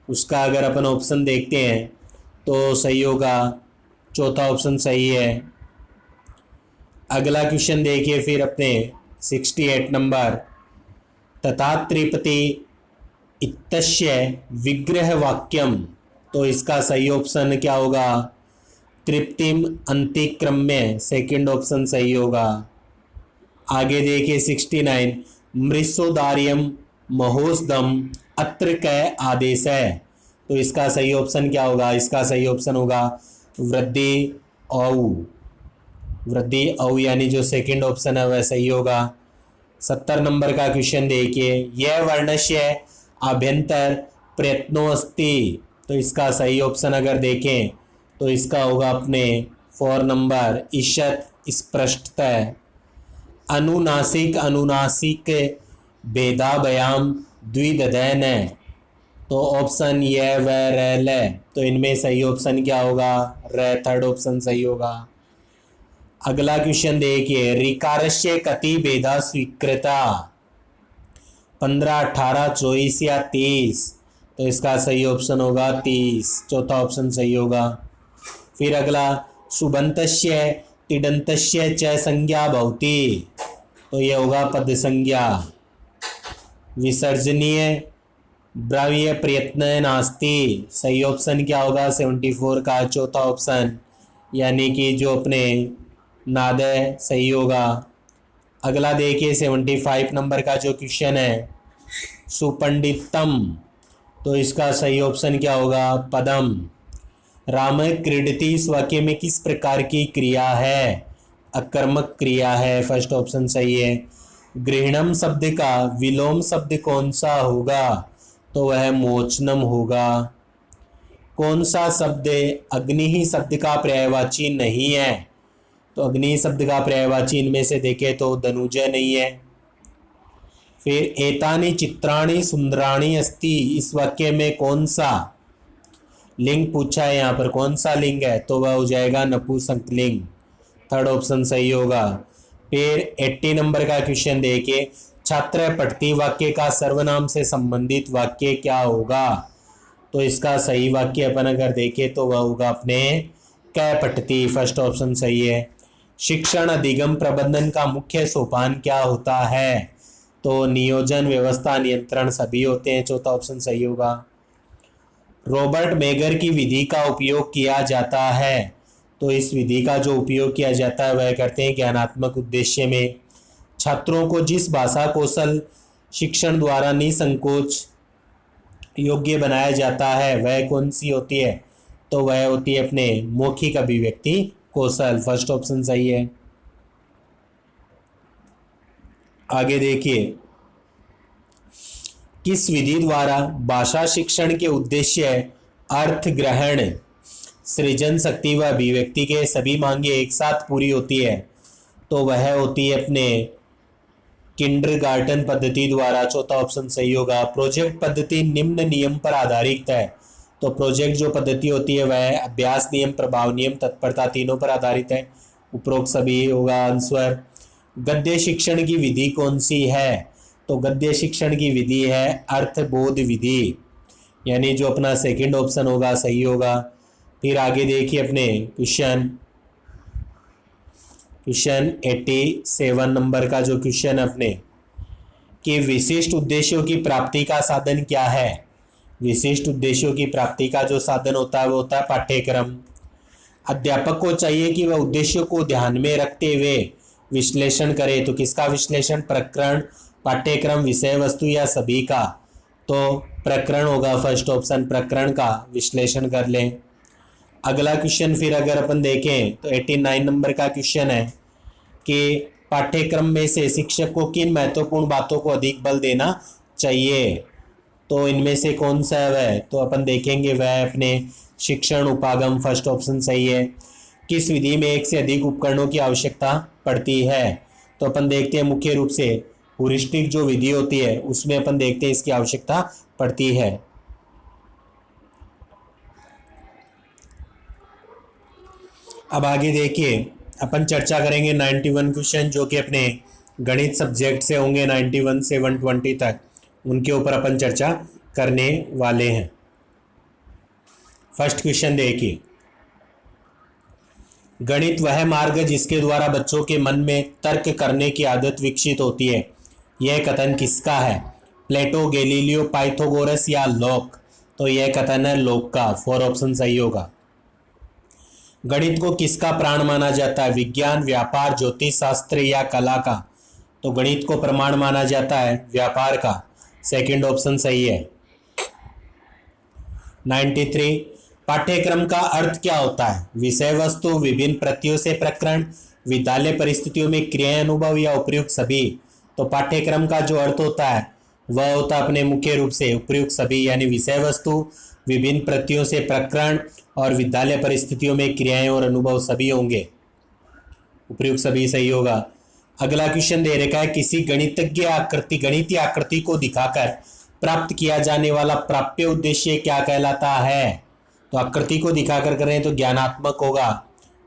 उसका अगर अपन ऑप्शन देखते हैं तो सही होगा, चौथा ऑप्शन सही है। अगला क्वेश्चन देखिए फिर अपने 68 नंबर, तथा त्रिपति इत्यस्य विग्रह वाक्यम, तो इसका सही ऑप्शन क्या होगा? तृप्तिम अंतिक्रम्य, सेकंड ऑप्शन सही होगा। आगे देखिए 69, मृषोदार्यम महोस्दम अत्र क आदेश है, तो इसका सही ऑप्शन क्या होगा? इसका सही ऑप्शन होगा वृद्धि औ, वृद्धि औ यानी जो सेकंड ऑप्शन है वह सही होगा। 70 नंबर का क्वेश्चन देखिए, यह वर्णस्य अभ्यंतर प्रयत्नो अस्ति, तो इसका सही ऑप्शन अगर देखें तो इसका होगा अपने 4 नंबर ईषत स्पष्टतः। अनुनासिक अनुनासिक भेदाभयाम द्विदधैन, तो ऑप्शन यह व रैल, तो इनमें सही ऑप्शन क्या होगा? र, थर्ड ऑप्शन सही होगा। अगला क्वेश्चन देखिए, ऋकारस्य कति भेदा स्वीकृता, 15, 18, 24 या 30, तो इसका सही ऑप्शन होगा 30, चौथा ऑप्शन सही होगा। फिर अगला, सुबंतस्य तिडंतस्य च संज्ञा भवति, तो ये होगा पद संज्ञा। विसर्जनीय ब्राह्य प्रयत्न नास्ति, सही ऑप्शन क्या होगा 74 का चौथा ऑप्शन, यानी कि जो अपने नाद है सही होगा। अगला देखिए 75 नंबर का जो क्वेश्चन है, सुपंडितम, तो इसका सही ऑप्शन क्या होगा पदम। राम क्रीडति इस वाक्य में किस प्रकार की क्रिया है, अकर्मक क्रिया है, फर्स्ट ऑप्शन सही है। गृहणम शब्द का विलोम शब्द कौन सा होगा, तो वह मोचनम होगा। कौन सा शब्द अग्नि ही शब्द का पर्यायवाची नहीं है, तो अग्नि शब्द का पर्यायवाची इनमें से देखें तो धनुजय नहीं है। फिर एतानि चित्राणि सुंदराणि अस्ति, इस वाक्य में कौन सा लिंग पूछा है, यहाँ पर कौन सा लिंग है, तो वह हो जाएगा नपुंसकलिंग, थर्ड ऑप्शन सही होगा। फिर 80 नंबर का क्वेश्चन देखिए, छात्र पठती वाक्य का सर्वनाम से संबंधित वाक्य क्या होगा, तो इसका सही वाक्य अपन अगर देखें तो वह होगा अपने कै पठती, फर्स्ट ऑप्शन सही है। शिक्षण अधिगम प्रबंधन का मुख्य सोपान क्या होता है, तो नियोजन व्यवस्था नियंत्रण सभी होते हैं, चौथा ऑप्शन सही होगा। रॉबर्ट मेगर की विधि का उपयोग किया जाता है, तो इस विधि का जो उपयोग किया जाता है वह करते हैं ज्ञानात्मक उद्देश्य में। छात्रों को जिस भाषा कौशल शिक्षण द्वारा निसंकोच योग्य बनाया जाता है वह कौन सी होती है, तो वह होती है अपने मौखिक अभिव्यक्ति कौशल, फर्स्ट ऑप्शन सही है। आगे देखिए, किस विधि द्वारा भाषा शिक्षण के उद्देश्य अर्थ ग्रहण सृजन शक्ति व अभिव्यक्ति के सभी मांगे एक साथ पूरी होती है, तो वह होती है अपने किंडरगार्टन पद्धति द्वारा, चौथा ऑप्शन सही होगा। प्रोजेक्ट पद्धति निम्न नियम पर आधारित है, तो प्रोजेक्ट जो पद्धति होती है वह अभ्यास नियम, प्रभाव नियम, तत्परता तीनों पर आधारित है, उपरोक्त सभी होगा आंसर। गद्य शिक्षण की विधि कौन सी है, तो गद्य शिक्षण की विधि है अर्थबोध विधि, यानी जो अपना सेकंड ऑप्शन होगा सही होगा। फिर आगे देखिए अपने क्वेश्चन 87 नंबर का जो क्वेश्चन अपने कि विशिष्ट उद्देश्यों की प्राप्ति का साधन क्या है। विशिष्ट उद्देश्यों की प्राप्ति का जो साधन होता है वो होता है पाठ्यक्रम। अध्यापक को चाहिए कि वह उद्देश्यों को ध्यान में रखते हुए विश्लेषण करे, तो किसका विश्लेषण, प्रकरण, पाठ्यक्रम, विषय वस्तु या सभी का, तो प्रकरण होगा, फर्स्ट ऑप्शन प्रकरण का विश्लेषण कर लें। अगला क्वेश्चन फिर अगर अपन देखें तो 89 नंबर का क्वेश्चन है कि पाठ्यक्रम में से शिक्षक को किन महत्वपूर्ण बातों को अधिक बल देना चाहिए, तो इनमें से कौन सा है वह, तो अपन देखेंगे वह अपने शिक्षण उपागम, फर्स्ट ऑप्शन सही है। किस विधि में एक से अधिक उपकरणों की आवश्यकता पड़ती है, तो अपन देखते हैं मुख्य रूप से हुरिस्टिक जो विधि होती है उसमें अपन देखते हैं इसकी आवश्यकता पड़ती है। अब आगे देखिए अपन चर्चा करेंगे 91 क्वेश्चन जो कि अपने गणित सब्जेक्ट से होंगे 91 से 120 तक, उनके ऊपर अपन चर्चा करने वाले हैं। फर्स्ट क्वेश्चन देखिए, गणित वह मार्ग जिसके द्वारा बच्चों के मन में तर्क करने की आदत विकसित होती है, यह कथन किसका है, प्लेटो, गैलीलियो, पाइथागोरस या लोक, तो यह कथन है लोक का, 4 ऑप्शन सही होगा। गणित को किसका प्राण माना जाता है, विज्ञान, व्यापार, ज्योतिष शास्त्र या कला का, तो गणित को प्रमाण माना जाता है व्यापार का, सेकंड ऑप्शन सही है। 93 पाठ्यक्रम का अर्थ क्या होता है, विषय वस्तु, विभिन्न प्रतियों से प्रकरण, विद्यालय परिस्थितियों में क्रिया अनुभव या उपयुक्त सभी, तो पाठ्यक्रम का जो अर्थ होता है वह होता है अपने मुख्य रूप से उपयुक्त सभी, यानी विषय वस्तु, विभिन्न प्रतियों से प्रकरण और विद्यालय परिस्थितियों में क्रियाएं और अनुभव सभी होंगे, उपयुक्त सभी सही होगा। अगला क्वेश्चन दे रखा है, किसी गणितज्ञ आकृति, गणितीय आकृति को दिखाकर प्राप्त किया जाने वाला प्राप्य उद्देश्य क्या कहलाता है, तो आकृति को दिखाकर करें तो ज्ञानात्मक होगा,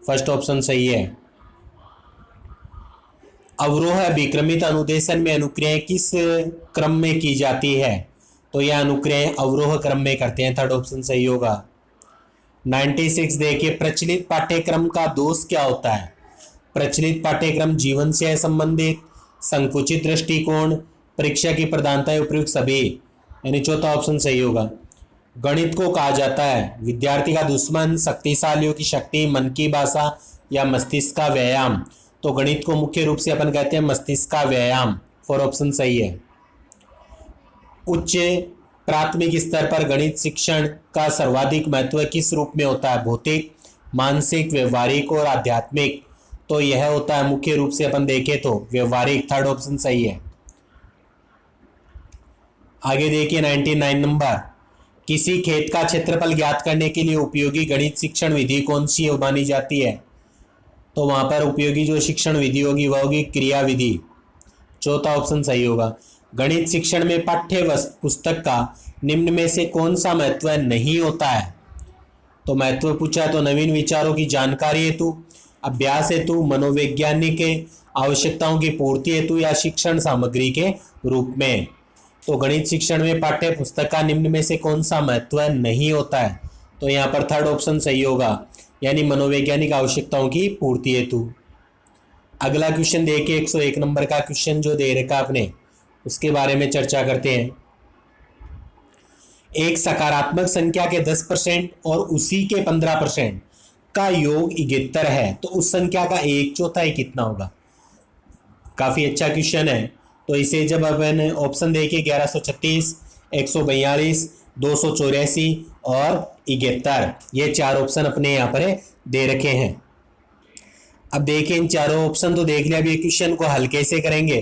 फर्स्ट ऑप्शन सही है। अवरोह विक्रमित अनुदेशन में अनुक्रियाएं किस क्रम में की जाती है? तो यह अनुक्रियाएं अवरोह क्रम में करते हैं। थर्ड ऑप्शन सही होगा। 96 देखिए, प्रचलित पाठ्यक्रम का दोष क्या होता है? प्रचलित पाठ्यक्रम जीवन से संबंधित, संकुचित दृष्टिकोण, परीक्षा की प्रधानता, उपयुक्त सभी, यानी चौथा ऑप्शन सही होगा। गणित को कहा जाता है विद्यार्थी का दुश्मन, शक्तिशालियों की शक्ति, मन की भाषा या मस्तिष्क का व्यायाम? तो गणित को मुख्य रूप से अपन कहते हैं मस्तिष्क का व्यायाम। फोर ऑप्शन सही है। उच्च प्राथमिक स्तर पर गणित शिक्षण का सर्वाधिक महत्व किस रूप में होता है? भौतिक, मानसिक, व्यवहारिक और आध्यात्मिक? तो यह होता है मुख्य रूप से अपन देखें तो व्यवहारिक। थर्ड ऑप्शन सही है। आगे देखिए 99 नंबर, किसी खेत का क्षेत्रफल ज्ञात करने के लिए उपयोगी गणित शिक्षण विधि कौन सी मानी जाती है? तो वहां पर उपयोगी जो शिक्षण विधि होगी वह होगी क्रिया विधि। चौथा ऑप्शन सही होगा। गणित शिक्षण में पाठ्य पुस्तक का निम्न में से कौन सा महत्व नहीं होता है? तो महत्व पूछा तो नवीन विचारों की जानकारी हेतु, अभ्यास हेतु, मनोवैज्ञानिक आवश्यकताओं की पूर्ति हेतु या शिक्षण सामग्री के रूप में? तो गणित शिक्षण में पाठ्य पुस्तक का निम्न में से कौन सा महत्व नहीं होता है? तो यहाँ पर थर्ड ऑप्शन सही होगा, यानी मनोवैज्ञानिक आवश्यकताओं की पूर्ति हेतु। अगला क्वेश्चन देखिए 101 नंबर का क्वेश्चन जो दे रखा आपने, उसके बारे में चर्चा करते हैं। एक सकारात्मक संख्या के 10% और उसी के 15% का योग 71 है, तो उस संख्या का 1/4 कितना होगा? काफी अच्छा क्वेश्चन है। तो इसे जब अपन ऑप्शन देखिए 1136, 142, 284 और 71, ये चार ऑप्शन अपने यहाँ पर दे रखे हैं। अब देखिए इन चारों ऑप्शन तो देख लिया, अभी क्वेश्चन को हल कैसे करेंगे?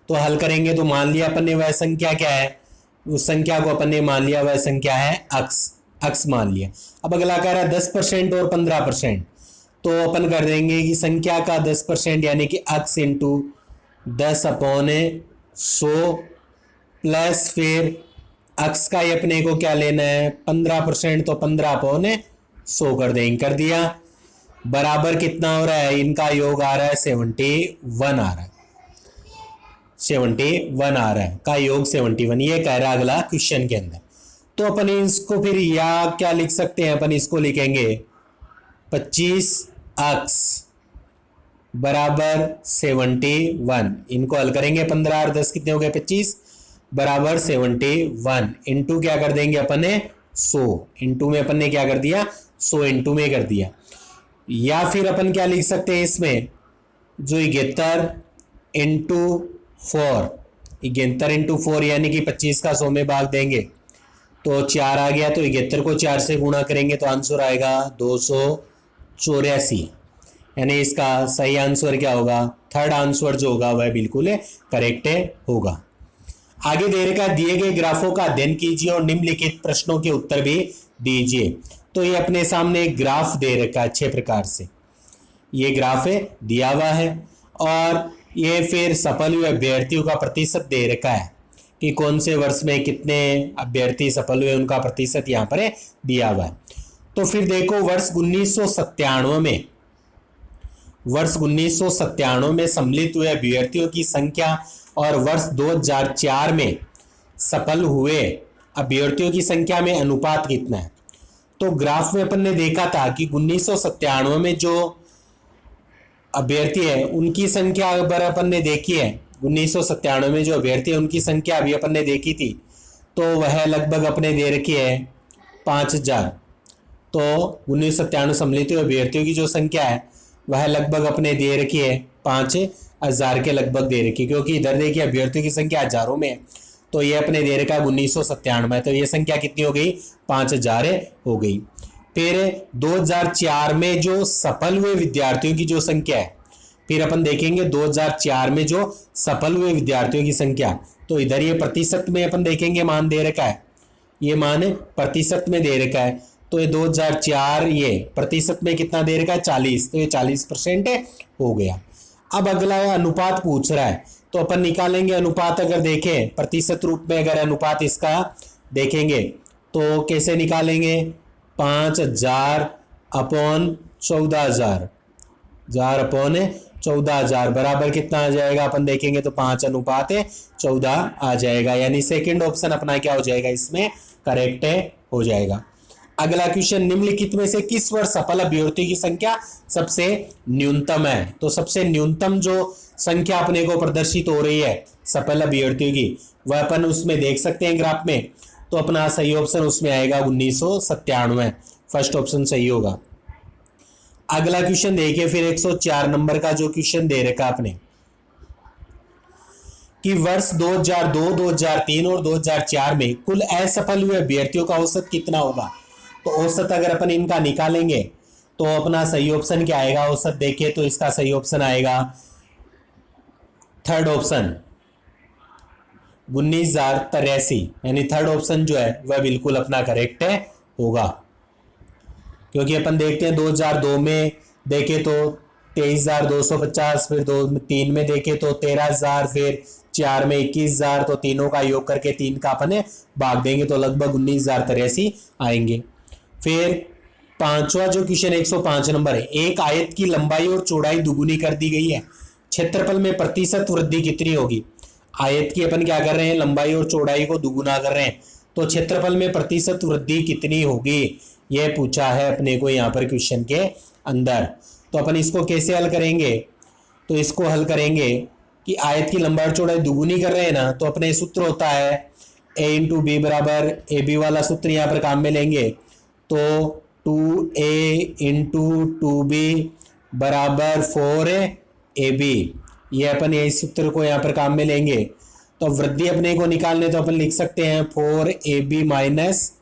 तो हल करेंगे तो मान लिया अपन ने वह संख्या क्या है, उस संख्या को अपन ने मान लिया वह संख्या है अक्स मान लिया। अब अगला कह रहा है 10% और 15%, तो अपन कर देंगे कि संख्या का 10% यानी कि अक्स इंटू 10/100 प्लस फिर अक्स का ये अपने को क्या लेना है 15%, तो 15/100 कर देंगे, कर दिया। बराबर कितना हो रहा है, इनका योग आ रहा है 71 आ रहा है, 71 आ रहा है, का योग 71, ये कह रहा है अगला क्वेश्चन के अंदर। तो अपन इसको फिर या क्या लिख सकते हैं, अपन इसको लिखेंगे 25 अक्स बराबर 71, इनको हल करेंगे 15 और 10 कितने हो गए 25 बराबर 71 इंटू क्या कर देंगे अपन ने 100, इंटू में अपन ने क्या कर दिया 100 इंटू में कर दिया। या फिर अपन क्या लिख सकते हैं इसमें जो 71 इंटू 4, 71 इंटू 4 यानी कि 25 का 100 में भाग देंगे तो 4 आ गया, तो 71 को 4 से गुणा करेंगे तो आंसर आएगा 284, यानी इसका सही आंसर क्या होगा, थर्ड आंसर जो होगा वह बिल्कुल करेक्ट होगा। आगे दे रखा दिए गए ग्राफों का अध्ययन कीजिए और निम्नलिखित प्रश्नों के उत्तर भी दीजिए। तो ये अपने सामने एक ग्राफ दे रखा है अच्छे प्रकार से, ये ग्राफ है दिया हुआ है और ये फिर सफल हुए अभ्यर्थियों का प्रतिशत दे रखा है कि कौन से वर्ष में कितने अभ्यर्थी सफल हुए, उनका प्रतिशत यहाँ पर दिया हुआ है। तो फिर देखो वर्ष 1997 में सम्मिलित हुए अभ्यर्थियों की संख्या और वर्ष 2004 में सफल हुए अभ्यर्थियों की संख्या में अनुपात कितना है। तो ग्राफ में अपन ने देखा था कि 1997 में जो अभ्यर्थी है उनकी संख्या अगर अपन ने देखी है, 1997 में जो अभ्यर्थी है उनकी संख्या अभी अपन ने देखी थी, तो वह लगभग अपने दे रखी है 5000। तो 1997 सम्मिलित हुए अभ्यर्थियों की जो संख्या है वह लगभग अपने दे रखी है 5000 के लगभग दे रखी, क्योंकि इधर देखिए अभ्यर्थियों की संख्या हजारों में है, तो ये अपने दे रखा है 1997 में, तो ये संख्या कितनी हो गई 5000 हो गई। फिर 2004 में जो सफल हुए विद्यार्थियों की जो संख्या है, फिर अपन देखेंगे 2004 में जो सफल हुए विद्यार्थियों की संख्या, तो इधर ये प्रतिशत में अपन देखेंगे मान दे रखा है, ये मान प्रतिशत में दे रखा है, तो ये 2004 ये प्रतिशत में कितना दे रखा है 40, तो ये 40% हो गया। अब अगला अनुपात पूछ रहा है, तो अपन निकालेंगे अनुपात, अगर देखें प्रतिशत रूप में अगर अनुपात इसका देखेंगे तो कैसे निकालेंगे 5000 अपॉन 14000, 1000 अपॉन 14,000 बराबर कितना आ जाएगा, अपन देखेंगे तो 5:14 आ जाएगा, यानी सेकंड ऑप्शन अपना क्या हो जाएगा, इसमें करेक्ट हो जाएगा। अगला क्वेश्चन, निम्नलिखित में से किस वर्ष सफल अभ्यर्थियों की संख्या सबसे न्यूनतम है? तो सबसे न्यूनतम जो संख्या अपने को प्रदर्शित हो रही है सफल अभ्यर्थियों की, वह अपन उसमें देख सकते हैं ग्राफ में। तो अपना सही ऑप्शन उसमें आएगा 1997, फर्स्ट ऑप्शन सही होगा। अगला क्वेश्चन देखिए फिर 104 नंबर का जो क्वेश्चन दे रखा आपने कि वर्ष 2002, 2003 और 2004 में कुल असफल हुए अभ्यर्थियों का औसत कितना होगा? तो औसत अगर अपन इनका निकालेंगे तो अपना सही ऑप्शन क्या आएगा, औसत देखिए तो इसका सही ऑप्शन आएगा थर्ड ऑप्शन 19,083, यानी थर्ड ऑप्शन जो है वह बिल्कुल अपना करेक्ट होगा। क्योंकि अपन देखते हैं 2002 में देखे तो 23,250, फिर 3 में देखे तो 13,000, फिर 4 में 21,000, तो तीनों का योग करके 3 का अपन भाग देंगे तो लगभग 19,083 आएंगे। फिर पांचवा जो क्वेश्चन 105 नंबर है, एक आयत की लंबाई और चौड़ाई दुगुनी कर दी गई है, क्षेत्रफल में प्रतिशत वृद्धि कितनी होगी? आयत की अपन क्या कर रहे हैं, लंबाई और चौड़ाई को दुगुना कर रहे हैं, तो क्षेत्रफल में प्रतिशत वृद्धि कितनी होगी, यह पूछा है अपने को यहाँ पर क्वेश्चन के अंदर। तो अपन इसको कैसे हल करेंगे, तो इसको हल करेंगे कि आयत की लंबाई और चौड़ाई दुगुनी कर रहे हैं ना, तो अपने सूत्र होता है a इंटू बी बराबर ए बी वाला सूत्र यहाँ पर काम में लेंगे, तो 2a इंटू 2b बराबर 4ab, ये अपन यही सूत्र को यहाँ पर काम में लेंगे। तो वृद्धि अपने को निकालने तो अपन लिख सकते हैं 4ab minus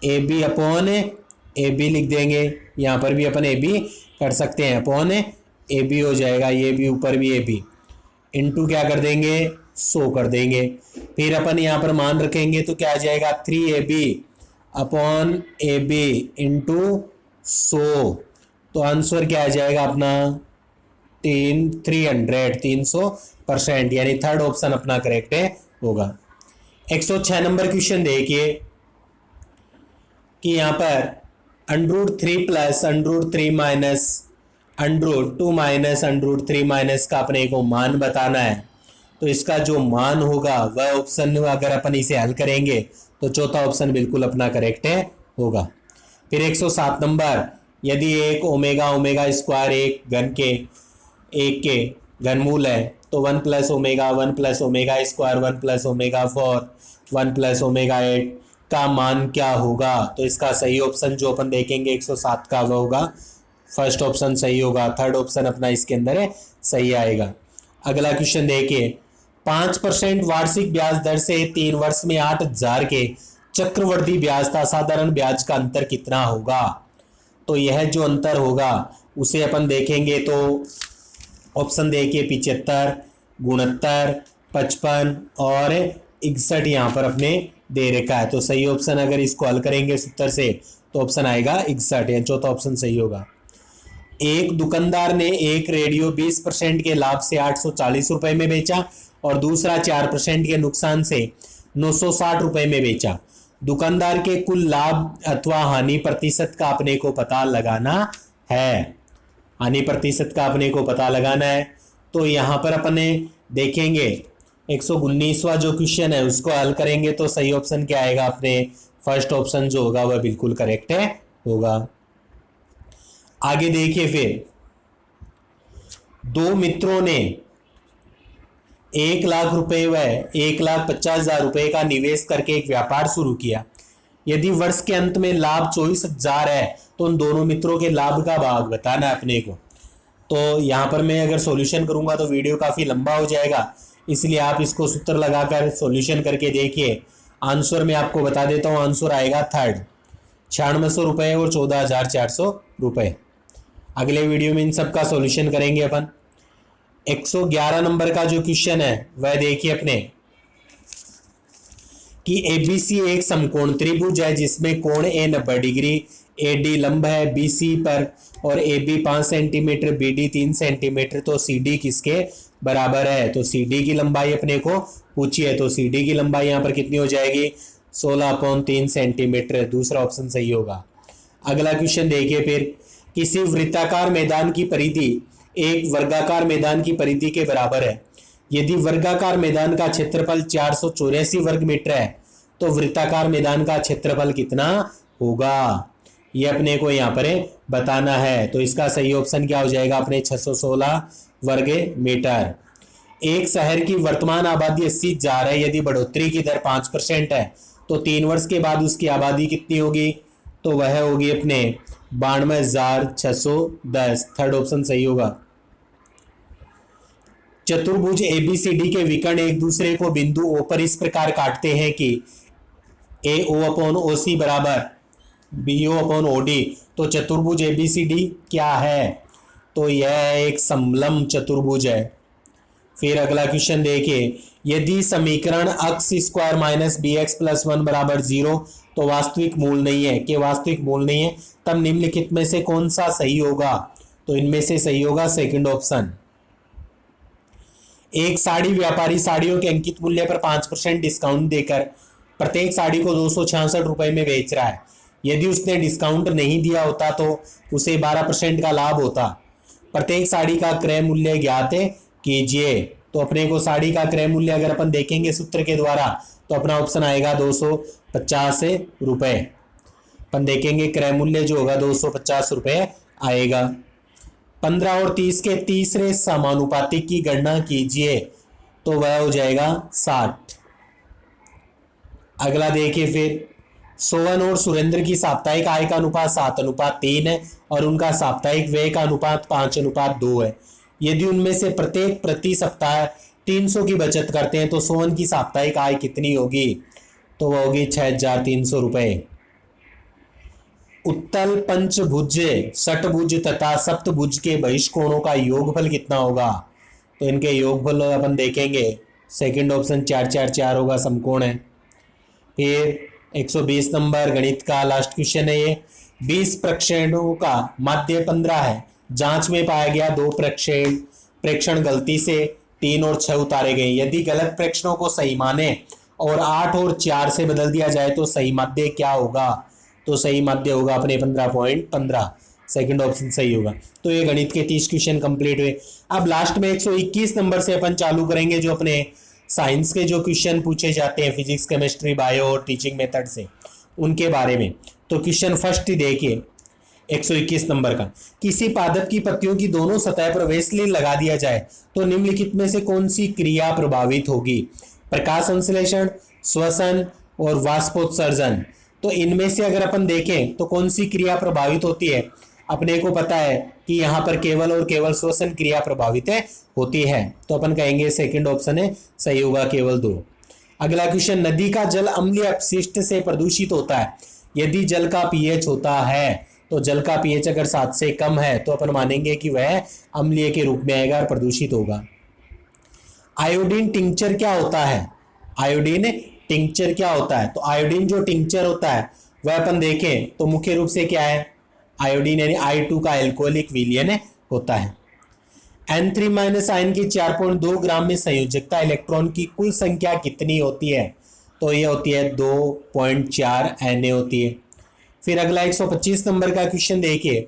a b upon a b लिख देंगे, यहाँ पर भी अपन ए बी कर सकते हैं, अपॉन ए बी हो जाएगा, ये भी ऊपर भी ए बी, इंटू क्या कर देंगे 100 कर देंगे। फिर अपन यहाँ पर मान रखेंगे तो क्या आ जाएगा 3ab upon a B into 100, तो आंसर क्या आ जाएगा अपना 300%, यानी थर्ड ऑप्शन अपना करेक्ट होगा। 106 नंबर क्वेश्चन देखिए कि यहाँ पर √3 प्लस √3 माइनस √2 माइनस √3 माइनस का अपने को मान बताना है। तो इसका जो मान होगा वह ऑप्शन अगर अपन इसे हल करेंगे तो चौथा ऑप्शन बिल्कुल अपना करेक्ट होगा। फिर 107 नंबर, यदि एक ओमेगा ओमेगा स्क्वायर एक के घनमूल है तो 1 plus omega 1 plus omega square 1 plus omega 4 1 plus omega 8 का मान क्या होगा? तो इसका सही ऑप्शन जो अपन देखेंगे 107 का वह होगा फर्स्ट ऑप्शन सही होगा, थर्ड ऑप्शन अपना इसके अंदर सही आएगा। अगला क्वेश्चन देखिए, 5% वार्षिक ब्याज दर से 3 वर्ष में 8,000 के चक्रवृद्धि ब्याज था, साधारण ब्याज का अंतर कितना होगा? तो यह जो अंतर होगा उसे अपन देखेंगे तो ऑप्शन देखिए 75, 69, 55 और 61 यहाँ पर अपने दे रखा है। तो सही ऑप्शन अगर इसको हल करेंगे सूत्र से तो ऑप्शन आएगा 61, यानी चौथा ऑप्शन सही होगा। एक दुकानदार ने एक रेडियो 20% के लाभ से 840 रुपए में बेचा और दूसरा 4% के नुकसान से 960 रुपए में बेचा। दुकानदार के कुल लाभ अथवा हानि प्रतिशत का अपने को पता लगाना है। हानि प्रतिशत का अपने को पता लगाना है तो यहाँ पर अपने देखेंगे 119वां जो क्वेश्चन है उसको हल करेंगे तो सही ऑप्शन क्या आएगा, अपने फर्स्ट ऑप्शन जो होगा वह बिल्कुल करेक्ट होगा। आगे देखिए, फिर 2 मित्रों ने 1 लाख रुपए व 1,50,000 रुपए का निवेश करके एक व्यापार शुरू किया। यदि वर्ष के अंत में लाभ 24,000 है तो उन दोनों मित्रों के लाभ का भाग बताना है अपने को। तो यहाँ पर मैं अगर सॉल्यूशन करूंगा तो वीडियो काफ़ी लंबा हो जाएगा, इसलिए आप इसको सूत्र लगाकर सॉल्यूशन करके देखिए। आंसर मैं आपको बता देता हूँ, आंसर आएगा थर्ड 9600 रुपये और 14,400 रुपये। अगले वीडियो में इन सब का सॉल्यूशन करेंगे अपन। 111 नंबर का जो क्वेश्चन है वह देखिए अपने कि ABC एक समकोण त्रिभुज है जिसमें कोण A 90 डिग्री, AD लंब है BC पर और AB 5 सेंटीमीटर, BD 3 सेंटीमीटर, तो CD किसके बराबर है? तो CD की लंबाई अपने को पूछी है, तो CD की लंबाई यहाँ पर कितनी हो जाएगी 16/3 सेंटीमीटर, दूसरा ऑप्शन सही होगा। अगला क्वेश्चन देखिए, फिर किसी वृत्ताकार मैदान की परिधि एक वर्गाकार मैदान की परिधि के बराबर है। यदि वर्गाकार मैदान का क्षेत्रफल 484 वर्ग मीटर है तो वृत्ताकार मैदान का क्षेत्रफल कितना होगा, ये अपने को यहाँ पर बताना है। तो इसका सही ऑप्शन क्या हो जाएगा अपने 616 वर्ग मीटर। एक शहर की वर्तमान आबादी 80 जा रही है, यदि बढ़ोतरी की दर 5% है तो 3 वर्ष के बाद उसकी आबादी कितनी होगी, तो वह होगी अपने 92,610। थर्ड ऑप्शन सही होगा। चतुर्भुज एबीसीडी के विकर्ण एक दूसरे को बिंदु ओ पर इस प्रकार काटते हैं कि ए ओ अपॉन ओ सी बराबर B O upon O D. तो चतुर्भुज एबीसीडी क्या है, तो यह एक समलंब चतुर्भुज है। फिर अगला क्वेश्चन देखिए, यदि समीकरण x square minus b x plus 1 बराबर 0 तो वास्तविक मूल नहीं है, कि वास्तविक मूल नहीं है, तब निम्नलिखित में से कौन सा सही होगा, तो इनमें से सही होगा सेकंड ऑप्शन। एक साड़ी व्यापारी साड़ियों के अंकित मूल्य पर 5% डिस्काउंट देकर प्रत्येक साड़ी को 266 रुपए में बेच रहा है। यदि उसने डिस्काउंट नहीं दिया होता तो उसे 12% का लाभ होता। प्रत्येक साड़ी का क्रय मूल्य ज्ञात कीजिए। तो अपने को साड़ी का क्रय मूल्य अगर अपन देखेंगे सूत्र के द्वारा तो अपना ऑप्शन आएगा 250 रुपए। अपन देखेंगे क्रय मूल्य जो होगा 250 रुपए आएगा। 15 और 30 के तीसरे समानुपातिक की गणना कीजिए, तो वह हो जाएगा 60। अगला देखिए, फिर सोहन और सुरेंद्र की साप्ताहिक आय का अनुपात 7:3 है और उनका साप्ताहिक व्यय का अनुपात 5:2 है। यदि उनमें से प्रत्येक प्रति सप्ताह 300 की बचत करते हैं तो सोहन की साप्ताहिक आय कितनी होगी, तो वह होगी 6,300 रुपए। उत्तल पंचभुज षटभुज तथा सप्तभुज के बहिष्कोणों का योगफल कितना होगा, तो इनके योगफल अपन देखेंगे सेकंड ऑप्शन 4 होगा, समकोण है। फिर 120 नंबर गणित का लास्ट क्वेश्चन है ये। 20 प्रक्षेपणों का माध्य 15 है, जांच में पाया गया 2 प्रेक्षण गलती से 3 और 6 उतारे गए। यदि गलत प्रेक्षणों को सही माने और 8 और 4 से बदल दिया जाए तो सही माध्य क्या होगा, तो सही माध्य होगा अपने 15.15। सेकंड ऑप्शन सही होगा। तो ये गणित के 30 क्वेश्चन कंप्लीट हुए। अब लास्ट में 121 नंबर से अपन चालू करेंगे जो अपने साइंस के जो क्वेश्चन पूछे जाते हैं फिजिक्स केमिस्ट्री बायो और टीचिंग मेथड से, उनके बारे में। तो क्वेश्चन फर्स्ट ही देखिए 121 नंबर का, किसी पादप की पत्तियों की दोनों सतह पर वेसलिन लगा दिया जाए तो निम्नलिखित में से कौन सी क्रिया प्रभावित होगी, प्रकाश संश्लेषण, श्वसन और वाष्पोत्सर्जन। तो इनमें से अगर अपन देखें तो कौन सी क्रिया प्रभावित होती है, अपने को पता है कि यहाँ पर केवल और केवल श्वसन क्रिया प्रभावित होती है, तो अपन कहेंगे सेकंड ऑप्शन है सही होगा, केवल 2। अगला क्वेश्चन, नदी का जल अम्लीय अपशिष्ट से प्रदूषित होता है। यदि जल का पीएच होता है तो जल का पीएच अगर 7 से कम है तो अपन मानेंगे कि वह अम्लीय के रूप में आएगा और प्रदूषित होगा। आयोडीन टिंचर क्या होता है, आयोडीन टिंचर क्या होता है, तो आयोडीन जो टिंचर होता है वह अपन देखें तो मुख्य रूप से क्या है, आयोडीन यानी I2 का एल्कोहलिक विलयन होता है। N3- आयन की 4.2 ग्राम में संयोजकता इलेक्ट्रॉन की कुल संख्या कितनी होती है, तो यह होती है 2.4 Na होती है। फिर अगला 125 नंबर का क्वेश्चन देखिए,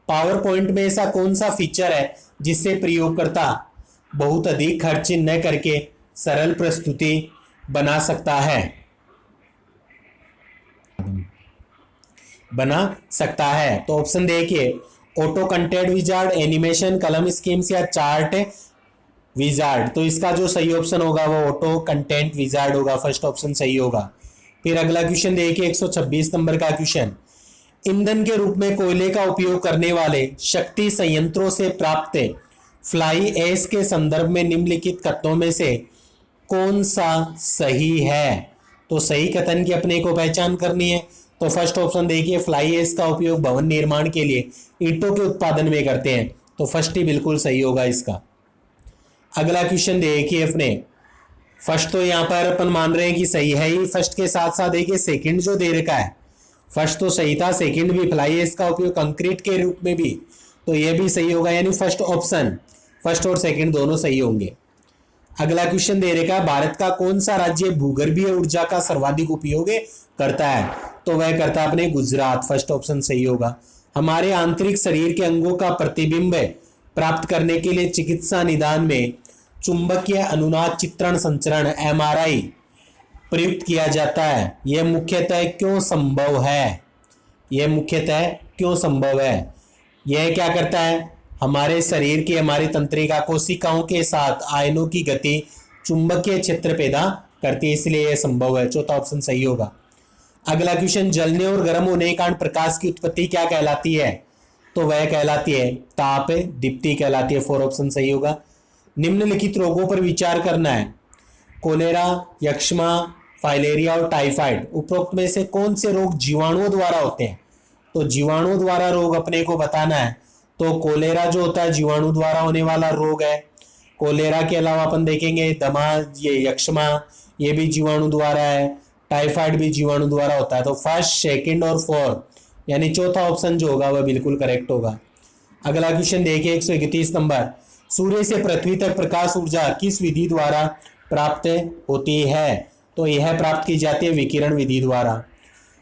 पावर पॉइंट में ऐसा कौन सा फीचर है जिससे प्रयोगकर्ता बहुत अधिक खर्च न करके सरल प्रस्तुति बना सकता है, तो ऑप्शन देखिए ऑटो कंटेंट विजार्ड, एनिमेशन, कलम स्कीम्स या चार्ट विजार्ड। तो इसका जो सही ऑप्शन होगा वो ऑटो कंटेंट विजार्ड होगा, फर्स्ट ऑप्शन सही होगा। फिर अगला क्वेश्चन देखिए 126 नंबर का क्वेश्चन, ईंधन के रूप में कोयले का उपयोग करने वाले शक्ति संयंत्रों से प्राप्त फ्लाई ऐश के संदर्भ में निम्नलिखित कथनों में से कौन सा सही है, तो सही कथन की अपने को पहचान करनी है। तो फर्स्ट ऑप्शन देखिए, फ्लाई ऐश का उपयोग भवन निर्माण के लिए ईंटों के उत्पादन में करते हैं, तो फर्स्ट ही बिल्कुल सही होगा इसका। अगला क्वेश्चन देखिए अपने, फर्स्ट तो यहाँ पर अपन मान रहे हैं कि सही है ही, फर्स्ट के साथ साथ देखिए सेकंड जो दे रखा है, फर्स्ट तो सही था, सेकंड भी फ्लाई ऐश का उपयोग कंक्रीट के रूप में भी, तो ये भी सही होगा, यानी फर्स्ट ऑप्शन, फर्स्ट और सेकंड दोनों सही होंगे। अगला क्वेश्चन दे रखा है, भारत का कौन सा राज्य भूगर्भीय ऊर्जा का सर्वाधिक उपयोग करता है, तो वह करता है अपने गुजरात, फर्स्ट ऑप्शन सही होगा। हमारे आंतरिक शरीर के अंगों का प्रतिबिंब प्राप्त करने के लिए चिकित्सा निदान में चुंबकीय अनुनाद चित्रण संचरण एमआरआई प्रयुक्त किया जाता है। यह मुख्यतः क्यों संभव है? यह मुख्यतः क्यों संभव है? यह क्या करता है? हमारे शरीर की, हमारी तंत्रिका कोशिकाओं के साथ आयनों की गति चुंबकीय क्षेत्र पैदा करती है, इसलिए यह संभव है। चौथा ऑप्शन सही होगा। अगला क्वेश्चन, जलने और गर्म होने के कारण प्रकाश की उत्पत्ति क्या कहलाती है? तो वह कहलाती है ताप दीप्ति कहलाती है। 4 ऑप्शन सही होगा। निम्नलिखित रोगों पर विचार करना है। कोलेरा, यक्ष्मा, फाइलेरिया और टाइफाइड, उपरोक्त में से कौन से रोग जीवाणुओं द्वारा होते हैं? तो जीवाणुओं द्वारा रोग अपने को बताना है। तो कोलेरा जो होता है जीवाणु द्वारा होने वाला रोग है। कोलेरा के अलावा अपन देखेंगे दमा, ये यक्ष्मा, ये भी जीवाणु द्वारा है। टाइफाइड भी जीवाणु द्वारा होता है। तो फर्स्ट, सेकंड और फोर्थ यानी चौथा ऑप्शन जो होगा वह बिल्कुल करेक्ट होगा। अगला क्वेश्चन देखिए 131 नंबर, सूर्य से पृथ्वी तक प्रकाश ऊर्जा किस विधि द्वारा प्राप्त होती है? तो यह प्राप्त की जाती है विकिरण विधि द्वारा।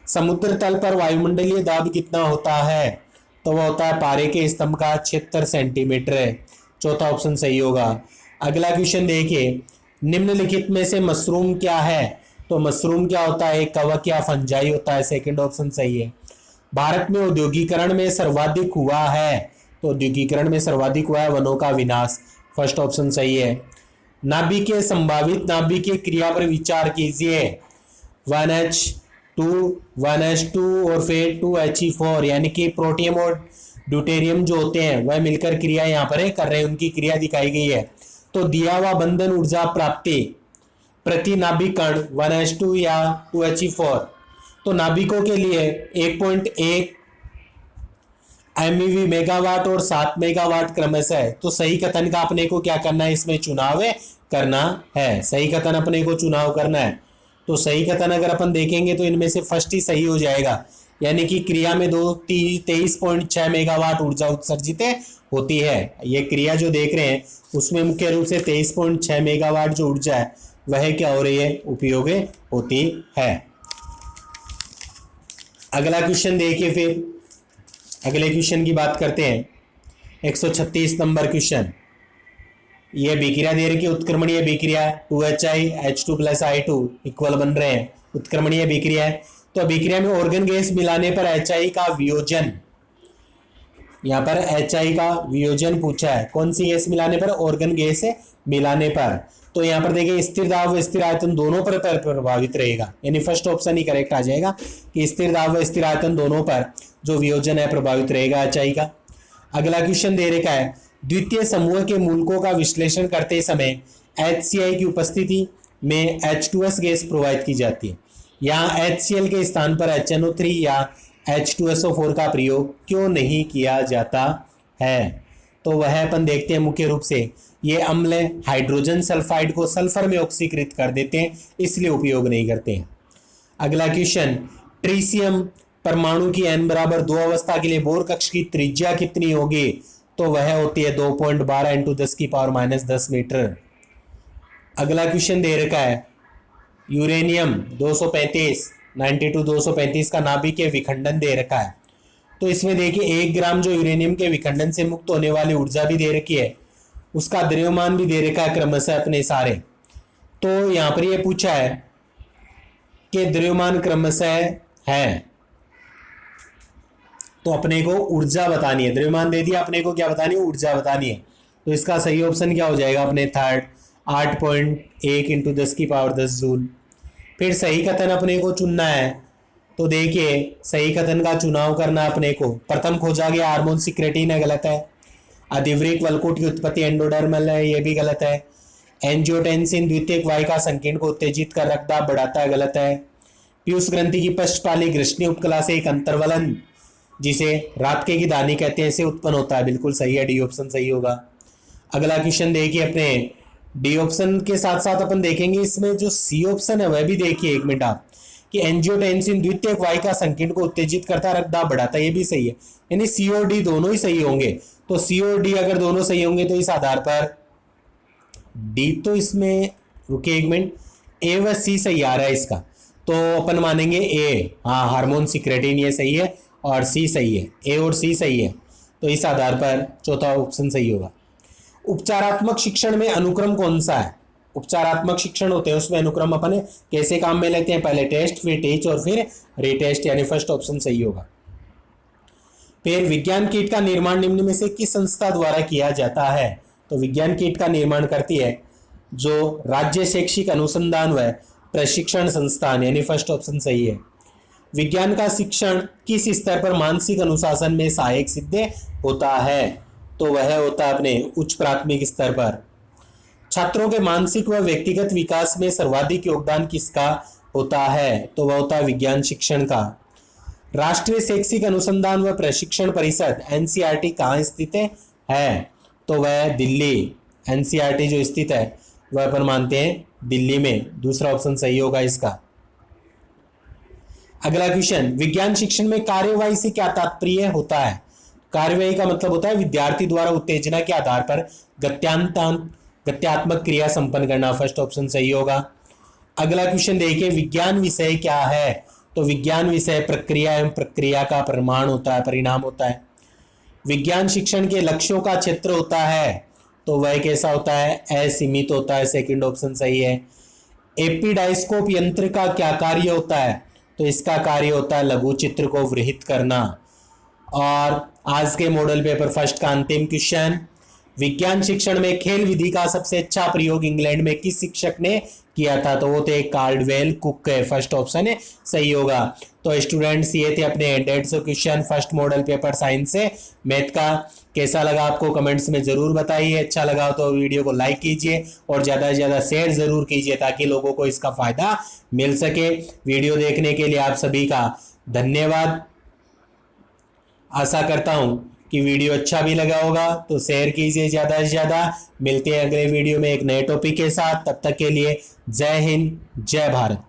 समुद्र तल पर वायुमंडलीय दाब कितना होता है? तो वह होता है पारे के स्तंभ का 76 सेंटीमीटर है। चौथा ऑप्शन सही होगा। अगला क्वेश्चन देखिए, निम्नलिखित में से मशरूम क्या है? तो मशरूम क्या होता है? कवक या फंजाई होता है। सेकंड ऑप्शन सही है। भारत में औद्योगिकरण में सर्वाधिक हुआ है? तो औद्योगिकरण में सर्वाधिक हुआ है वनों का विनाश। फर्स्ट ऑप्शन सही है। नाभिकीय संभावित नाभिकीय क्रिया पर विचार कीजिए। 1H2 और फिर 2He4 यानी कि प्रोटियम और ड्यूटेरियम जो होते हैं वह मिलकर क्रिया यहाँ पर कर रहे हैं, उनकी क्रिया दिखाई गई है। तो दिया हुआ बंधन ऊर्जा प्राप्ति प्रति नाभिक कण 1H2 या 2He4, तो नाभिकों के लिए 1.1 MeV मेगावाट और 7 मेगावाट क्रमशः है। तो सही कथन का अपने को क्या करना है? इसमें चुनाव करना है। सही कथन अपने को चुनाव करना है। तो सही कथन अगर अपन देखेंगे तो इनमें से फर्स्ट ही सही हो जाएगा, यानी कि क्रिया में 23.6 मेगावाट ऊर्जा उत्सर्जित होती है। ये क्रिया जो देख रहे हैं उसमें मुख्य रूप से 23.6 मेगावाट जो ऊर्जा है वह क्या हो रही है? उपयोग होती है। अगला क्वेश्चन देखिए, फिर अगले क्वेश्चन की बात करते हैं। 136 नंबर क्वेश्चन, यह अभिक्रिया दे रखी है उत्क्रमणीय अभिक्रिया 2HiH2+I2 इक्वल बन रहे हैं, उत्क्रमणीय अभिक्रिया है। तो अभिक्रिया में ऑर्गन गैस मिलाने पर HI का वियोजन, यहाँ पर HI का वियोजन पूछा है। कौन सी गैस मिलाने पर? ऑर्गन गैस मिलाने पर। तो यहाँ पर देखिए स्थिर दाब व स्थिर आयतन दोनों पर प्रभावित रहेगा, यानी फर्स्ट ऑप्शन ही करेक्ट आ जाएगा कि स्थिर दाब व स्थिर आयतन दोनों पर जो वियोजन है प्रभावित रहेगा HI का। अगला क्वेश्चन दे रखा है, द्वितीय समूह के मूलकों का विश्लेषण करते समय HCl की उपस्थिति में H2S गैस प्रवाहित की जाती है। यहाँ HCl के स्थान पर HNO3 या H2SO4 का प्रयोग क्यों नहीं किया जाता है? तो वह अपन देखते हैं मुख्य रूप से ये अम्ल हाइड्रोजन सल्फाइड को सल्फर में ऑक्सीकृत कर देते हैं, इसलिए उपयोग नहीं करते हैं। अगला क्वेश्चन, ट्रीसियम परमाणु की n बराबर 2 अवस्था के लिए बोर कक्ष की त्रिज्या कितनी होगी? तो वह होती है 2.12 × 10⁻⁻10 मीटर। अगला क्वेश्चन दे रखा है, यूरेनियम 235 का नाभिकीय विखंडन दे रखा है। तो इसमें देखिए 1 ग्राम जो यूरेनियम के विखंडन से मुक्त होने वाली ऊर्जा भी दे रखी है, उसका द्रव्यमान भी दे रखा है क्रमशः अपने सारे। तो यहाँ पर ये पूछा है कि द्रव्यमान क्रमशः है, तो अपने को ऊर्जा बतानी है। द्रव्यमान दे दिया, अपने को क्या बतानी है? ऊर्जा बतानी है। तो इसका सही ऑप्शन क्या हो जाएगा? अपने थर्ड 8.1 × 10⁻10 जूल। फिर सही कथन अपने को चुनना है। तो देखिए सही कथन का चुनाव करना अपने को। प्रथम खोजा गया हार्मोन सिक्रेटिन है, गलत है। अधिवृक्क वलकुट की उत्पत्ति एंडोडर्मल है, ये भी गलत है। एंजियोटेंसिन द्वितीयक वाहिका संकीर्ण को उत्तेजित कर रक्तदाब बढ़ाता है, गलत है। पीयूष ग्रंथि की पश्चपाली ग्रसनी उपकला से एक अंतर्वलन जिसे रातके की दानी कहते हैं से उत्पन्न होता है, बिल्कुल सही है, डी ऑप्शन सही होगा। अगला क्वेश्चन देखिए, अपने डी ऑप्शन के साथ साथ अपन देखेंगे इसमें जो सी ऑप्शन है वह भी देखिए एक मिनट आप, कि एंजियोटेंसिन द्वितीयक वाहिका संकीर्ण को उत्तेजित करता है, रक्तदाब बढ़ाता है, ये भी सही है। यानी सी और डी दोनों ही सही होंगे। तो सी और डी अगर दोनों सही होंगे तो इस आधार पर डी, तो इसमें रुके एक मिनट, ए व सी सही आ रहा है इसका, तो अपन मानेंगे ए, हाँ हार्मोन सिक्रेटिन ये सही है और सी सही है, ए और सी सही है। तो इस आधार पर चौथा ऑप्शन सही होगा। उपचारात्मक शिक्षण में अनुक्रम कौन सा है? उपचारात्मक शिक्षण होते हैं उसमें अनुक्रम अपन कैसे काम में लेते हैं? पहले टेस्ट, फिर टीच और फिर रीटेस्ट, यानी फर्स्ट ऑप्शन सही होगा। फिर विज्ञान किट का निर्माण निम्न में से किस संस्था द्वारा किया जाता है? तो विज्ञान किट का निर्माण करती है जो राज्य शैक्षिक अनुसंधान व प्रशिक्षण संस्थान, यानी फर्स्ट ऑप्शन सही है। विज्ञान का शिक्षण किस स्तर पर मानसिक अनुशासन में सहायक सिद्ध होता है? तो वह होता है अपने उच्च प्राथमिक स्तर पर। छात्रों के मानसिक व व्यक्तिगत विकास में सर्वाधिक योगदान किसका होता है? तो वह होता है विज्ञान शिक्षण का। राष्ट्रीय शैक्षिक अनुसंधान व प्रशिक्षण परिषद एनसीईआरटी कहाँ स्थित है? तो वह दिल्ली, एनसीईआरटी जो स्थित है वह अपन मानते हैं दिल्ली में। दूसरा ऑप्शन सही होगा इसका। अगला क्वेश्चन, विज्ञान शिक्षण में कार्यवाही से क्या तात्पर्य होता है? कार्यवाही का मतलब होता है विद्यार्थी द्वारा उत्तेजना के आधार पर गत्यात्मक क्रिया संपन्न करना। फर्स्ट ऑप्शन सही होगा। अगला क्वेश्चन देखिए, विज्ञान विषय क्या है? तो विज्ञान विषय प्रक्रिया एवं प्रक्रिया का प्रमाण होता है, परिणाम होता है। विज्ञान शिक्षण के लक्ष्यों का क्षेत्र होता है, तो वह कैसा होता है? असीमित होता है। सेकंड ऑप्शन सही है। एपिडाइस्कोप यंत्र का क्या कार्य होता है? तो इसका कार्य होता है लघु चित्र को वृहित करना। और आज के मॉडल पेपर फर्स्ट का अंतिम क्वेश्चन, विज्ञान शिक्षण में खेल विधि का सबसे अच्छा प्रयोग इंग्लैंड में किस शिक्षक ने किया था? तो वो थे कार्डवेल कुक है। फर्स्ट ऑप्शन है सही होगा। तो स्टूडेंट्स ये थे अपने 150 question first model paper science से मैथ का। कैसा लगा आपको कमेंट्स में जरूर बताइए। अच्छा लगा तो वीडियो को लाइक कीजिए और ज़्यादा से ज़्यादा शेयर जरूर कीजिए ताकि लोगों को इसका फायदा मिल सके। वीडियो देखने के लिए आप सभी का धन्यवाद। आशा करता हूं कि वीडियो अच्छा भी लगा होगा, तो शेयर कीजिए ज़्यादा से ज़्यादा। मिलते हैं अगले वीडियो में एक नए टॉपिक के साथ। तब तक के लिए जय हिंद, जय भारत।